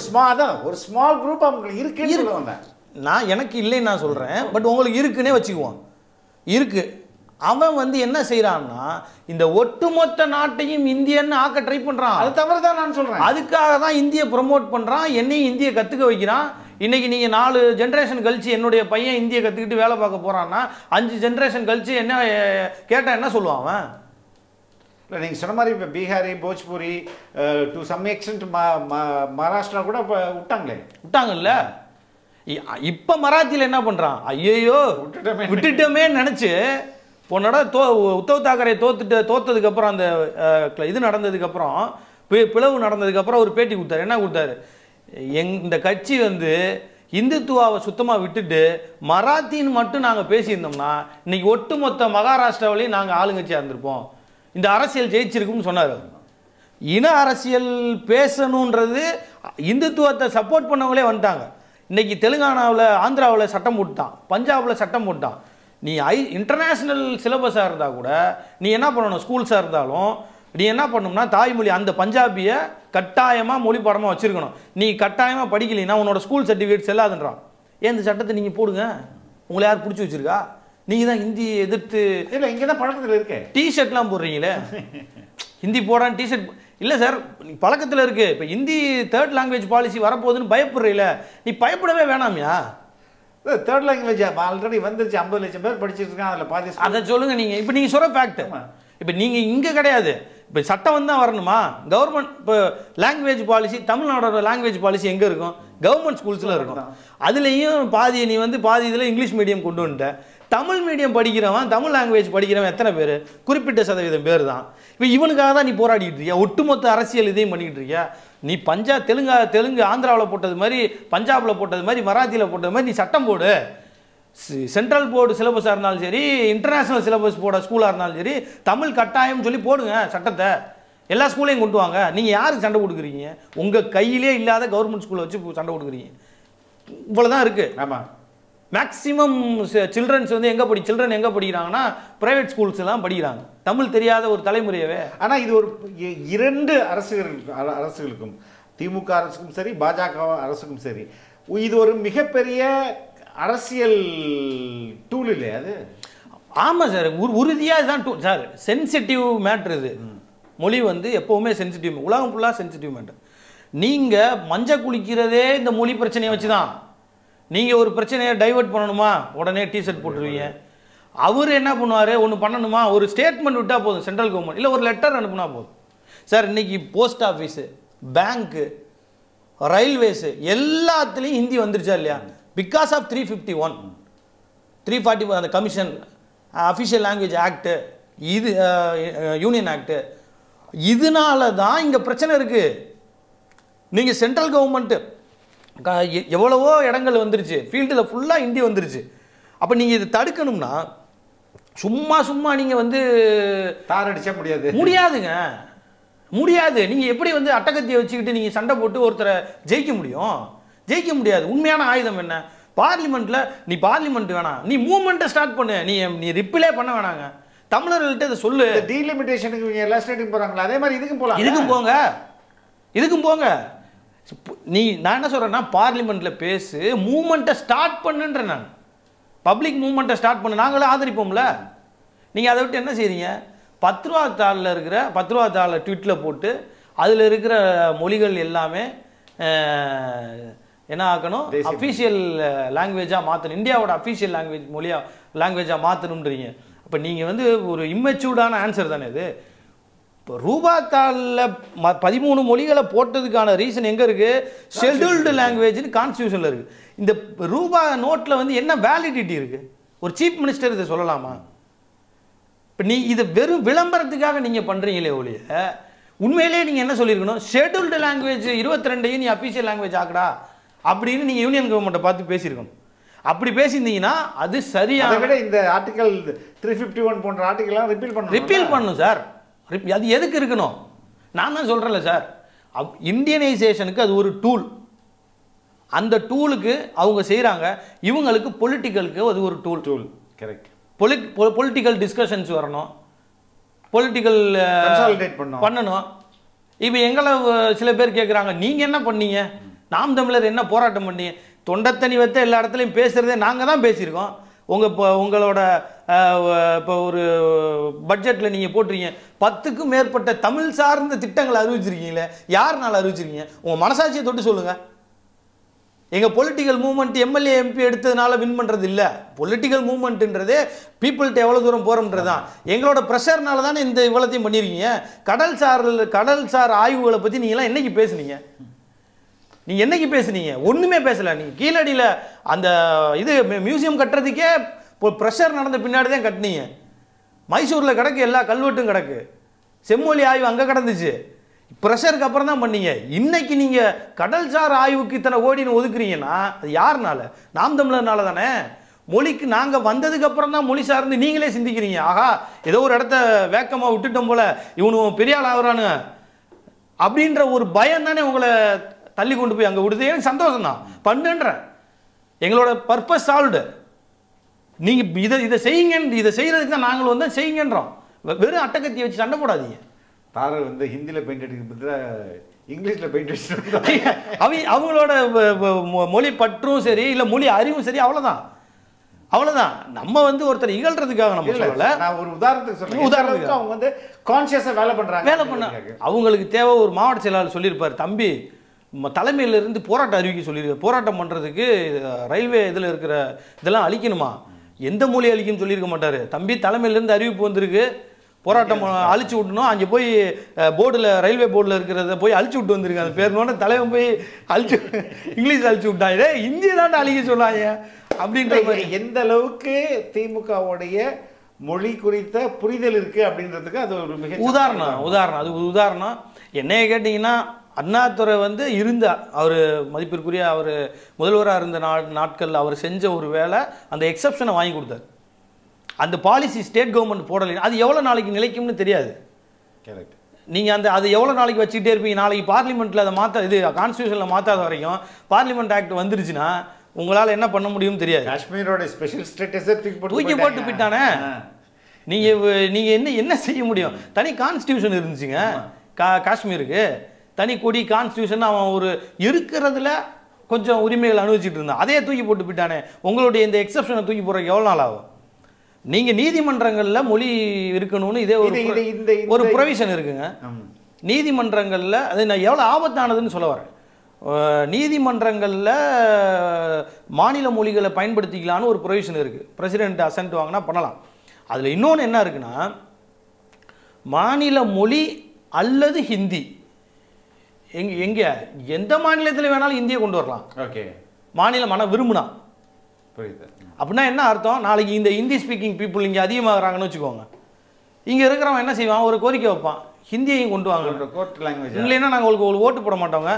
ஒரு ஸ்மால் குரூப் அவங்களுக்கு இருக்குன்னு சொல்லுவாங்க. நான் எனக்கு இல்லைன்னு நான் சொல்கிறேன், பட் உங்களுக்கு இருக்குன்னே வச்சுக்குவான். இருக்கு. அவன் வந்து என்ன செய்கிறான்னா, இந்த ஒட்டுமொத்த நாட்டையும் இந்தியன்னு ஆக்க ட்ரை பண்ணுறான். அது தவறு தான் நான் சொல்கிறேன். அதுக்காக தான் இந்தியை ப்ரொமோட் பண்ணுறான், என்னையும் இந்தியை கற்றுக்க வைக்கிறான். இன்றைக்கி நீங்கள் 4 ஜென்ரேஷன் கழிச்சு என்னுடைய பையன் இந்தியை கற்றுக்கிட்டு வேலை பார்க்க போகிறான்னா 5 ஜென்ரேஷன் கழிச்சு என்ன கேட்டால் என்ன சொல்லுவான் அவன்? இல்லை, நீங்கள் சொன்ன மாதிரி இப்போ Bihari, Bhojpuri, to some extent Maharashtra கூட இப்போ விட்டாங்கல்ல. இப்போ மராத்தியில் என்ன பண்ணுறான்? ஐயோ விட்டுட்டோமே நினச்சி உன்னோட உத்தவ் தாக்கரே தோத்ததுக்கப்புறம் அந்த இது நடந்ததுக்கப்புறம், பிளவு நடந்ததுக்கப்புறம் ஒரு பேட்டி கொடுத்தாரு. என்ன கொடுத்தாரு? இந்த கட்சி வந்து இந்துத்துவாவை சுத்தமாக விட்டுட்டு மராத்தின்னு மட்டும் நாங்கள் பேசியிருந்தோம்னா இன்னைக்கு ஒட்டுமொத்த மகாராஷ்டிராவிலையும் நாங்கள் ஆளுங்கட்சியாக இருந்திருப்போம், இந்த அரசியல் ஜெயிச்சிருக்கும்னு சொன்னார். இன அரசியல் பேசணுன்றது இந்துத்துவத்தை சப்போர்ட் பண்ணவங்களே வந்துட்டாங்க. இன்னைக்கு தெலுங்கானாவில் ஆந்திராவில் சட்டம் போட்டான், பஞ்சாபில் சட்டம் போட்டான். நீ இன்டர்நேஷ்னல் சிலபஸாக இருந்தால் கூட நீ என்ன பண்ணணும், ஸ்கூல்ஸாக இருந்தாலும் நீ என்ன பண்ணணும்னா தாய்மொழி அந்த பஞ்சாபியை கட்டாயமாக மொழி பாடமாக வச்சுருக்கணும். நீ கட்டாயமாக படிக்கலைன்னா உன்னோட ஸ்கூல் சர்டிஃபிகேட் செல்லாதுன்றான். ஏன் இந்த சட்டத்தை நீங்கள் போடுங்க, உங்களை யார் பிடிச்சி வச்சுருக்கா? நீங்கள் தான் ஹிந்தி எதிர்த்து இல்லை, இங்கே தான் பழக்கத்தில் இருக்கு. டிஷர்ட்லாம் போடுறீங்களே, ஹிந்தி போடான்னு டிஷர்ட் இல்லை சார், நீ பழக்கத்தில் இருக்குது. இப்போ ஹிந்தி 3rd லாங்குவேஜ் பாலிசி வரப்போகுதுன்னு பயப்படுறீல, நீ பயப்படவே வேணாமியா? 3rd லாங்குவேஜ் ஆல்ரெடி வந்துருச்சு, 50 லட்சம் பேர் படிச்சுட்டு இருக்காங்க, அதில் பாதி. அதை சொல்லுங்கள் நீங்கள். இப்போ நீங்கள் சொல்கிற ஃபேக்ட், இப்போ நீங்கள் இங்கே கிடையாது, இப்போ சட்டம் வந்து தான் வரணுமா? கவர்மெண்ட் இப்போ லாங்குவேஜ் பாலிசி, தமிழ்நாடோட லாங்குவேஜ் பாலிசி எங்கே இருக்கும்? கவர்மெண்ட் ஸ்கூல்ஸில் இருக்கும். அதுலேயும் பாதி நீ வந்து பாதி இதில் இங்கிலீஷ் மீடியம் கொண்டு வந்துட்ட. தமிழ் மீடியம் படிக்கிறவன், தமிழ் லாங்குவேஜ் படிக்கிறவன் எத்தனை பேர்? குறிப்பிட்ட சதவீதம் பேர் தான். இப்போ இவனுக்காக தான் நீ போராடிட்டு இருக்கியா? ஒட்டுமொத்த அரசியல் இதையும் பண்ணிக்கிட்டு இருக்கியா? நீ தெலுங்கு ஆந்திராவில் போட்டது மாதிரி, பஞ்சாபில் போட்டது மாதிரி, மராத்தியில் போட்டது மாதிரி நீ சட்டம் போடு. சென்ட்ரல் போர்டு சிலபஸாக இருந்தாலும் சரி, இன்டர்நேஷ்னல் சிலபஸ் போட ஸ்கூலாக இருந்தாலும் சரி, தமிழ் கட்டாயம் சொல்லி போடுங்க சட்டத்தை. எல்லா ஸ்கூலையும் கொண்டு வாங்க. நீங்கள் யாருக்கு சண்டை கொடுக்குறீங்க? உங்கள் கையிலே இல்லாத கவர்மெண்ட் ஸ்கூலை வச்சு சண்டை கொடுக்குறீங்க. இவ்வளோதான் இருக்குது. ஆமாம், மேக்ஸிமம் சில்ட்ரன்ஸ் வந்து சில்ட்ரன் எங்கே படிக்கிறாங்கன்னா ப்ரைவேட் ஸ்கூல்ஸ் எல்லாம் படிக்கிறாங்க, தமிழ் தெரியாத ஒரு தலைமுறையவே. ஆனால் இது ஒரு 2 அரசுகளுக்கும், திமுக அரசுக்கும் சரி, பாஜக அரசுக்கும் சரி, இது ஒரு மிகப்பெரிய அரசியல் டூல் இல்லையா அது? ஆமாம் சார், உறுதியாக இதுதான் டூல் சார். சென்சிட்டிவ் மேட்ரு இது. மொழி வந்து எப்போவுமே சென்சிட்டிவ், உலகம் ஃபுல்லாக சென்சிட்டிவ் மேட்டர். நீங்கள் மஞ்சள் குளிக்கிறதே இந்த மொழி பிரச்சனையை வச்சு தான். நீங்கள் ஒரு பிரச்சனையை டைவெர்ட் பண்ணணுமா, உடனே டிஷர்ட் போட்டுருவீங்க. அவர் என்ன பண்ணுவார், ஒன்று பண்ணணுமா, ஒரு ஸ்டேட்மெண்ட் விட்டால் போதும் சென்ட்ரல் கவர்மெண்ட், இல்லை ஒரு லெட்டர் அனுப்புனா போதும். சார் இன்னைக்கு போஸ்ட் ஆஃபீஸு, பேங்க்கு, ரயில்வேஸு எல்லாத்துலேயும் ஹிந்தி வந்துருச்சா இல்லையா? பிகாஸ் ஆஃப் 351, 340 அந்த கமிஷன், அஃபிஷியல் லாங்குவேஜ் ஆக்டு, இது யூனியன் ஆக்டு, இதனால தான் இங்கே பிரச்சனை இருக்குது. நீங்கள் சென்ட்ரல் கவர்மெண்ட்டு எவ்வளவோ இடங்கள் வந்துருச்சு, ஃபீல்டில் ஃபுல்லாக ஹிந்தி வந்துருச்சு. அப்போ நீங்கள் இதை தடுக்கணும்னா சும்மா நீங்கள் வந்து தார் அடிச்சா முடியாதுங்க, முடியாது. நீங்கள் எப்படி வந்து அட்டகத்தியை வச்சுக்கிட்டு நீங்கள் சண்டை போட்டு ஒருத்தரை ஜெயிக்க முடியும்? ஜெயிக்க முடியாது. உண்மையான ஆயுதம் என்ன? பார்லிமெண்ட்டில் நீ பார்லிமெண்ட் வேணாம், நீ மூவ்மெண்ட்டை ஸ்டார்ட் பண்ணு. நீ ரிப்பிலே பண்ண வேணாங்க, தமிழர்கள்ட்ட இதை சொல்லு. டீலிமிட்டேஷனுக்கு எல்லா ஸ்டேட்டுக்கும் போகிறாங்களா, அதே மாதிரி இதுக்கும் போகலாம். இதுக்கும் போங்க. நான் என்ன சொல்கிறேன்னா, பார்லிமெண்ட்டில் பேசு, மூவ்மெண்ட்டை ஸ்டார்ட் பண்ணுன்ற. நான் பப்ளிக் மூவ்மெண்ட்டை ஸ்டார்ட் பண்ணு, நாங்களும் ஆதரிப்போம்ல. நீங்கள் அதை விட்டு என்ன செய்றீங்க? 10 ரூபா தாளில் இருக்கிற 10 ரூபா தாளை ட்விட்டில் போட்டு அதில் இருக்கிற மொழிகள் எல்லாமே என்ன ஆக்கணும், அஃபீஷியல் லாங்குவேஜாக மாற்றணும், இந்தியாவோட அஃபீஷியல் லாங்குவேஜாக மாற்றணுன்றீங்க. அப்போ நீங்கள் வந்து ஒரு இம்மெச்சூர்டான ஆன்சர் தானே இது. இப்போ ரூபாத்தாளில் 13 மொழிகளை போட்டதுக்கான ரீசன் எங்கே இருக்குது? ஷெட்யூல்டு லாங்குவேஜ்னு கான்ஸ்டியூஷனில் இருக்குது. இந்த ரூபா நோட்டில் வந்து என்ன வேலிடிட்டி இருக்குது? ஒரு சீஃப் மினிஸ்டர் இதை சொல்லலாமா? இப்போ இதை வெறும் விளம்பரத்துக்காக நீங்கள் பண்ணுறீங்களே ஒழிய, உண்மையிலேயே நீங்கள் என்ன சொல்லியிருக்கணும், ஷெட்யூல்டு லாங்குவேஜ் 22ஐயும் நீ அஃபீஷியல் லாங்குவேஜ் ஆக்கடா அப்படின்னு நீங்கள் யூனியன் கவர்மெண்ட்டை பார்த்து பேசியிருக்கணும். அப்படி பேசியிருந்தீங்கன்னா அது சரியாக விட இந்த ஆர்டிகல் 351 போன்ற ஆர்டிகல்லாம் ரிப்பீல் பண்ணணும் சார். அது எதுக்கு இருக்கணும்? நான் தான் சொல்கிறேன்ல சார், இந்தியனைசேஷனுக்கு அது ஒரு டூல். அந்த டூலுக்கு அவங்க செய்கிறாங்க, இவங்களுக்கு பொலிட்டிக்கலுக்கு அது ஒரு டூல். கரெக்ட். பொலிட்டிக்கல் டிஸ்கஷன்ஸ் வரணும், பொலிட்டிக்கல் பண்ணணும். இப்போ எங்களை சில பேர் கேட்குறாங்க, நீங்கள் என்ன பண்ணீங்க, நாம் தமிழர் என்ன போராட்டம் பண்ணீங்க? தொண்டத்தனி வைத்த எல்லா இடத்துலையும் பேசுகிறதே நாங்கள் தான் பேசியிருக்கோம். உங்களோட இப்போ ஒரு பட்ஜெட்டில் நீங்கள் போட்டிருக்கீங்க 10க்கும் மேற்பட்ட தமிழ் சார்ந்த திட்டங்களை அறிவிச்சிருக்கீங்களே, யாருனால அறிவிச்சிருக்கீங்க? உங்கள் மனசாட்சியை தொட்டு சொல்லுங்கள். எங்கள் பொலிட்டிக்கல் மூவ்மெண்ட் எம்எல்ஏ எம்பி எடுத்ததுனால வின் பண்ணுறது இல்லை. பொலிட்டிக்கல் மூவ்மெண்ட்டுன்றதே பீப்புள்கிட்ட எவ்வளோ தூரம் போகிறோம்ன்றது தான். எங்களோட ப்ரெஷர்னால தானே இந்த இவ்வளோத்தையும் பண்ணியிருக்கீங்க. கடல் சார் ஆய்வுகளை பற்றி நீங்களாம் என்னைக்கு பேசுனீங்க? நீங்கள் என்னைக்கு பேசுனீங்க? ஒன்றுமே பேசலை. நீங்கள் கீழடியில் அந்த இது மியூசியம் கட்டுறதுக்கே இப்போ ப்ரெஷர் நடந்த பின்னாடி தான் கட்டினீங்க. மைசூரில் கிடக்கு, எல்லா கல்வெட்டும் கிடக்கு, செம்மொழி ஆய்வு அங்கே கிடந்துச்சு. ப்ரெஷருக்கு அப்புறம் தான் பண்ணீங்க. இன்னைக்கு நீங்கள் கடல்சார் ஆய்வுக்கு இத்தனை கோடின்னு ஒதுக்குறீங்கன்னா அது யாருனால? நாம் தமிழர்னால தானே. மொழிக்கு நாங்கள் வந்ததுக்கு அப்புறம் தான் மொழி சார்ந்து நீங்களே சிந்திக்கிறீங்க. ஆகா, ஏதோ ஒரு இடத்த வேக்கமாக விட்டுட்டோம் போல, இவனு பெரிய ஆள் ஆகுறானுங்க அப்படின்ற ஒரு பயம் தானே உங்களை தள்ளி கொண்டு போய் அங்கே விடுது. எனக்கு சந்தோஷம் தான், பண்ணுன்றேன். எங்களோட பர்பஸ் சால்வ்டு. நீங்கள் இதை செய்யுங்க, இதை செய்கிறதுக்கு தான் நாங்கள் வந்து செய்யுங்கன்றோம். வெறும் அட்டகத்தியை வச்சு சண்டை போடாதீங்க. தாரர் வந்து ஹிந்தியில் பெயிண்ட் அடிக்கிறது இங்கிலீஷில் பெயிண்ட் அடிச்சு அவங்களோட மொழி பற்றும் சரி இல்லை மொழி அறிவும் சரி, அவ்வளோதான். நம்ம வந்து ஒருத்தர் இகழ்றதுக்காக நம்ம சொல்லல. நான் ஒரு உதாரணத்துக்கு சொல்றேன். உதாரணத்துக்கு அவங்க வந்து கான்ஷியஸா வேலை பண்ண அவங்களுக்கு தேவை. ஒரு மாவட்ட செயலாளர் சொல்லியிருப்பார், தம்பி தலைமையிலிருந்து போராட்டம் அறிவிக்க சொல்லியிருக்காரு. போராட்டம் பண்ணுறதுக்கு ரயில்வே இதில் இருக்கிற இதெல்லாம் அழிக்கணுமா, எந்த மொழி அழிக்குன்னு சொல்லியிருக்க மாட்டார். தம்பி தலைமையிலேருந்து அறிவிப்பு வந்திருக்கு, போராட்டம் அழிச்சு விட்டணும். அங்கே போய் போர்டில் ரயில்வே போர்டில் இருக்கிறத போய் அழிச்சு விட்டு வந்திருக்கு. அந்த பேர்னோட தலைவன் போய் அழிச்சு இங்கிலீஷ் அழிச்சு விட்டாங்க, இந்திய தான் அழிக்க சொன்னாங்க அப்படின்ற மாதிரி. எந்த அளவுக்கு திமுகவுடைய மொழி குறித்த புரிதல் இருக்கு அப்படின்றதுக்கு அது ஒரு மிக உதாரணம். அது உதாரணம். என்னைய கேட்டிங்கன்னா அண்ணாதுரை வந்து அவர் மதிப்பிற்குரிய அவர் முதல்வராக இருந்த நாட்களில் அவர் செஞ்ச ஒரு வேலை, அந்த எக்ஸப்ஷனை வாங்கி கொடுத்தார். அந்த பாலிசி ஸ்டேட் கவர்மெண்ட் போடலை, அது எவ்வளோ நாளைக்கு நிலைக்கும்னு தெரியாது. நீங்கள் அது எவ்வளோ நாளைக்கு வச்சுக்கிட்டே இருப்பீங்க. நாளைக்கு பார்லிமெண்ட்டில் அதை இது கான்ஸ்டியூஷனில் மாற்றாத வரைக்கும் பார்லிமெண்ட் ஆக்ட் வந்துருச்சுன்னா உங்களால் என்ன பண்ண முடியும்னு தெரியாது. காஷ்மீரோட ஸ்பெஷல் ஸ்டேட்டஸை தூக்கி போட்டு போயிட்டானே. நீங்கள் என்ன செய்ய முடியும்? தனி கான்ஸ்டியூஷன் இருந்துச்சுங்க காஷ்மீருக்கு, தனி கொடி கான்ஸ்டியூஷன். அவன் ஒரு இருக்கிறதுல கொஞ்சம் உரிமைகள் அனுபவிச்சுட்டு இருந்தான், அதே தூக்கி போட்டு போயிட்டானே. உங்களுடைய இந்த எக்ஸப்ஷனை தூக்கி போடுறதுக்கு எவ்வளோ நாள் ஆகும்? நீங்கள் நீதிமன்றங்களில் மொழி இருக்கணும்னு இதே ஒரு ப்ரொவிஷன் இருக்குங்க நீதிமன்றங்களில். அது நான் எவ்வளோ ஆபத்தானதுன்னு சொல்ல வரேன். நீதிமன்றங்களில் மாநில மொழிகளை பயன்படுத்திக்கலான்னு ஒரு ப்ரொவிஷன் இருக்குது. பிரசிடென்ட் அசென்ட் வாங்கினா பண்ணலாம். அதில் இன்னொன்று என்ன இருக்குன்னா, மாநில மொழி அல்லது ஹிந்தி எங்கே எந்த மாநிலத்தில் வேணாலும் இந்தியை கொண்டு வரலாம். ஓகே, மாநிலம் ஆனால் விரும்புனா. புரியுது. அப்படின்னா என்ன அர்த்தம்? நாளைக்கு இந்த ஹிந்தி ஸ்பீக்கிங் பீப்புள் இங்கே அதிகமாகறாங்கன்னு வச்சுக்கோங்க. இங்கே இருக்கிறவன் என்ன செய்வான்? ஒரு கோரிக்கை வைப்பான், ஹிந்தியையும் கொண்டு வாங்க, கோர்ட் லாங்குவேஜ் இல்லைன்னா நாங்கள் உங்களுக்கு ஓட்டு போட மாட்டோங்க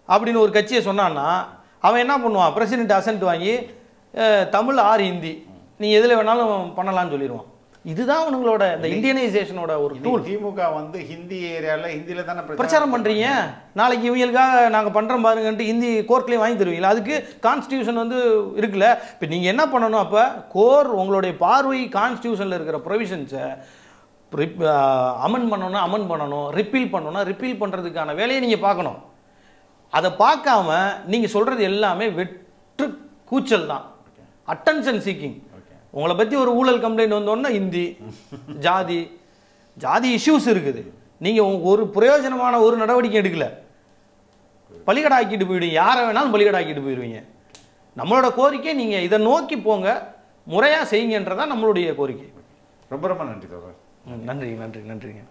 அப்படின்னு ஒரு கட்சியை சொன்னான்னா அவன் என்ன பண்ணுவான்? பிரசிடென்ட் அசென்ட் வாங்கி தமிழ் ஆர் ஹிந்தி நீங்கள் எதில் வேணாலும் பண்ணலான்னு சொல்லிடுவான். இதுதான் உங்களோட இந்த இந்தியனைசேஷனோட ஒரு டூல். திமுக வந்து ஹிந்தி ஏரியாவில் ஹிந்தியில் தானே பிரச்சாரம் பண்ணுறீங்க. நாளைக்கு இவங்களுக்காக நாங்கள் பண்ணுறோம் பாருங்கன்ட்டு ஹிந்தி கோர்ட்லேயும் வாங்கி தருவீங்களா? அதுக்கு கான்ஸ்டியூஷன் வந்து இருக்குல்ல. இப்போ நீங்கள் என்ன பண்ணணும்? அப்போ உங்களுடைய பார்வை கான்ஸ்டியூஷனில் இருக்கிற ப்ரொவிஷன்ஸை அமெண்ட் பண்ணணும், ரிப்பீல் பண்ணுறதுக்கான வேலையை நீங்கள் பார்க்கணும். அதை பார்க்காம நீங்கள் சொல்கிறது எல்லாமே வெற்று கூச்சல் தான், அட்டென்ஷன் சீக்கிங். உங்களை பற்றி ஒரு ஊழல் கம்ப்ளைண்ட் வந்தோன்னா ஹிந்தி, ஜாதி இஷ்யூஸ் இருக்குது. நீங்கள் ஒரு பிரயோஜனமான ஒரு நடவடிக்கை எடுக்கல, பலிகடை ஆக்கிட்டு போயிடுவீங்க. யாரை வேணாலும் பலிகடை ஆக்கிட்டு போயிடுவீங்க. நம்மளோட கோரிக்கை நீங்கள் இதை நோக்கி போங்க, முறையாக செய்யுங்கன்றதான் நம்மளுடைய கோரிக்கை. ரொம்ப ரொம்ப நன்றி. நன்றிங்க.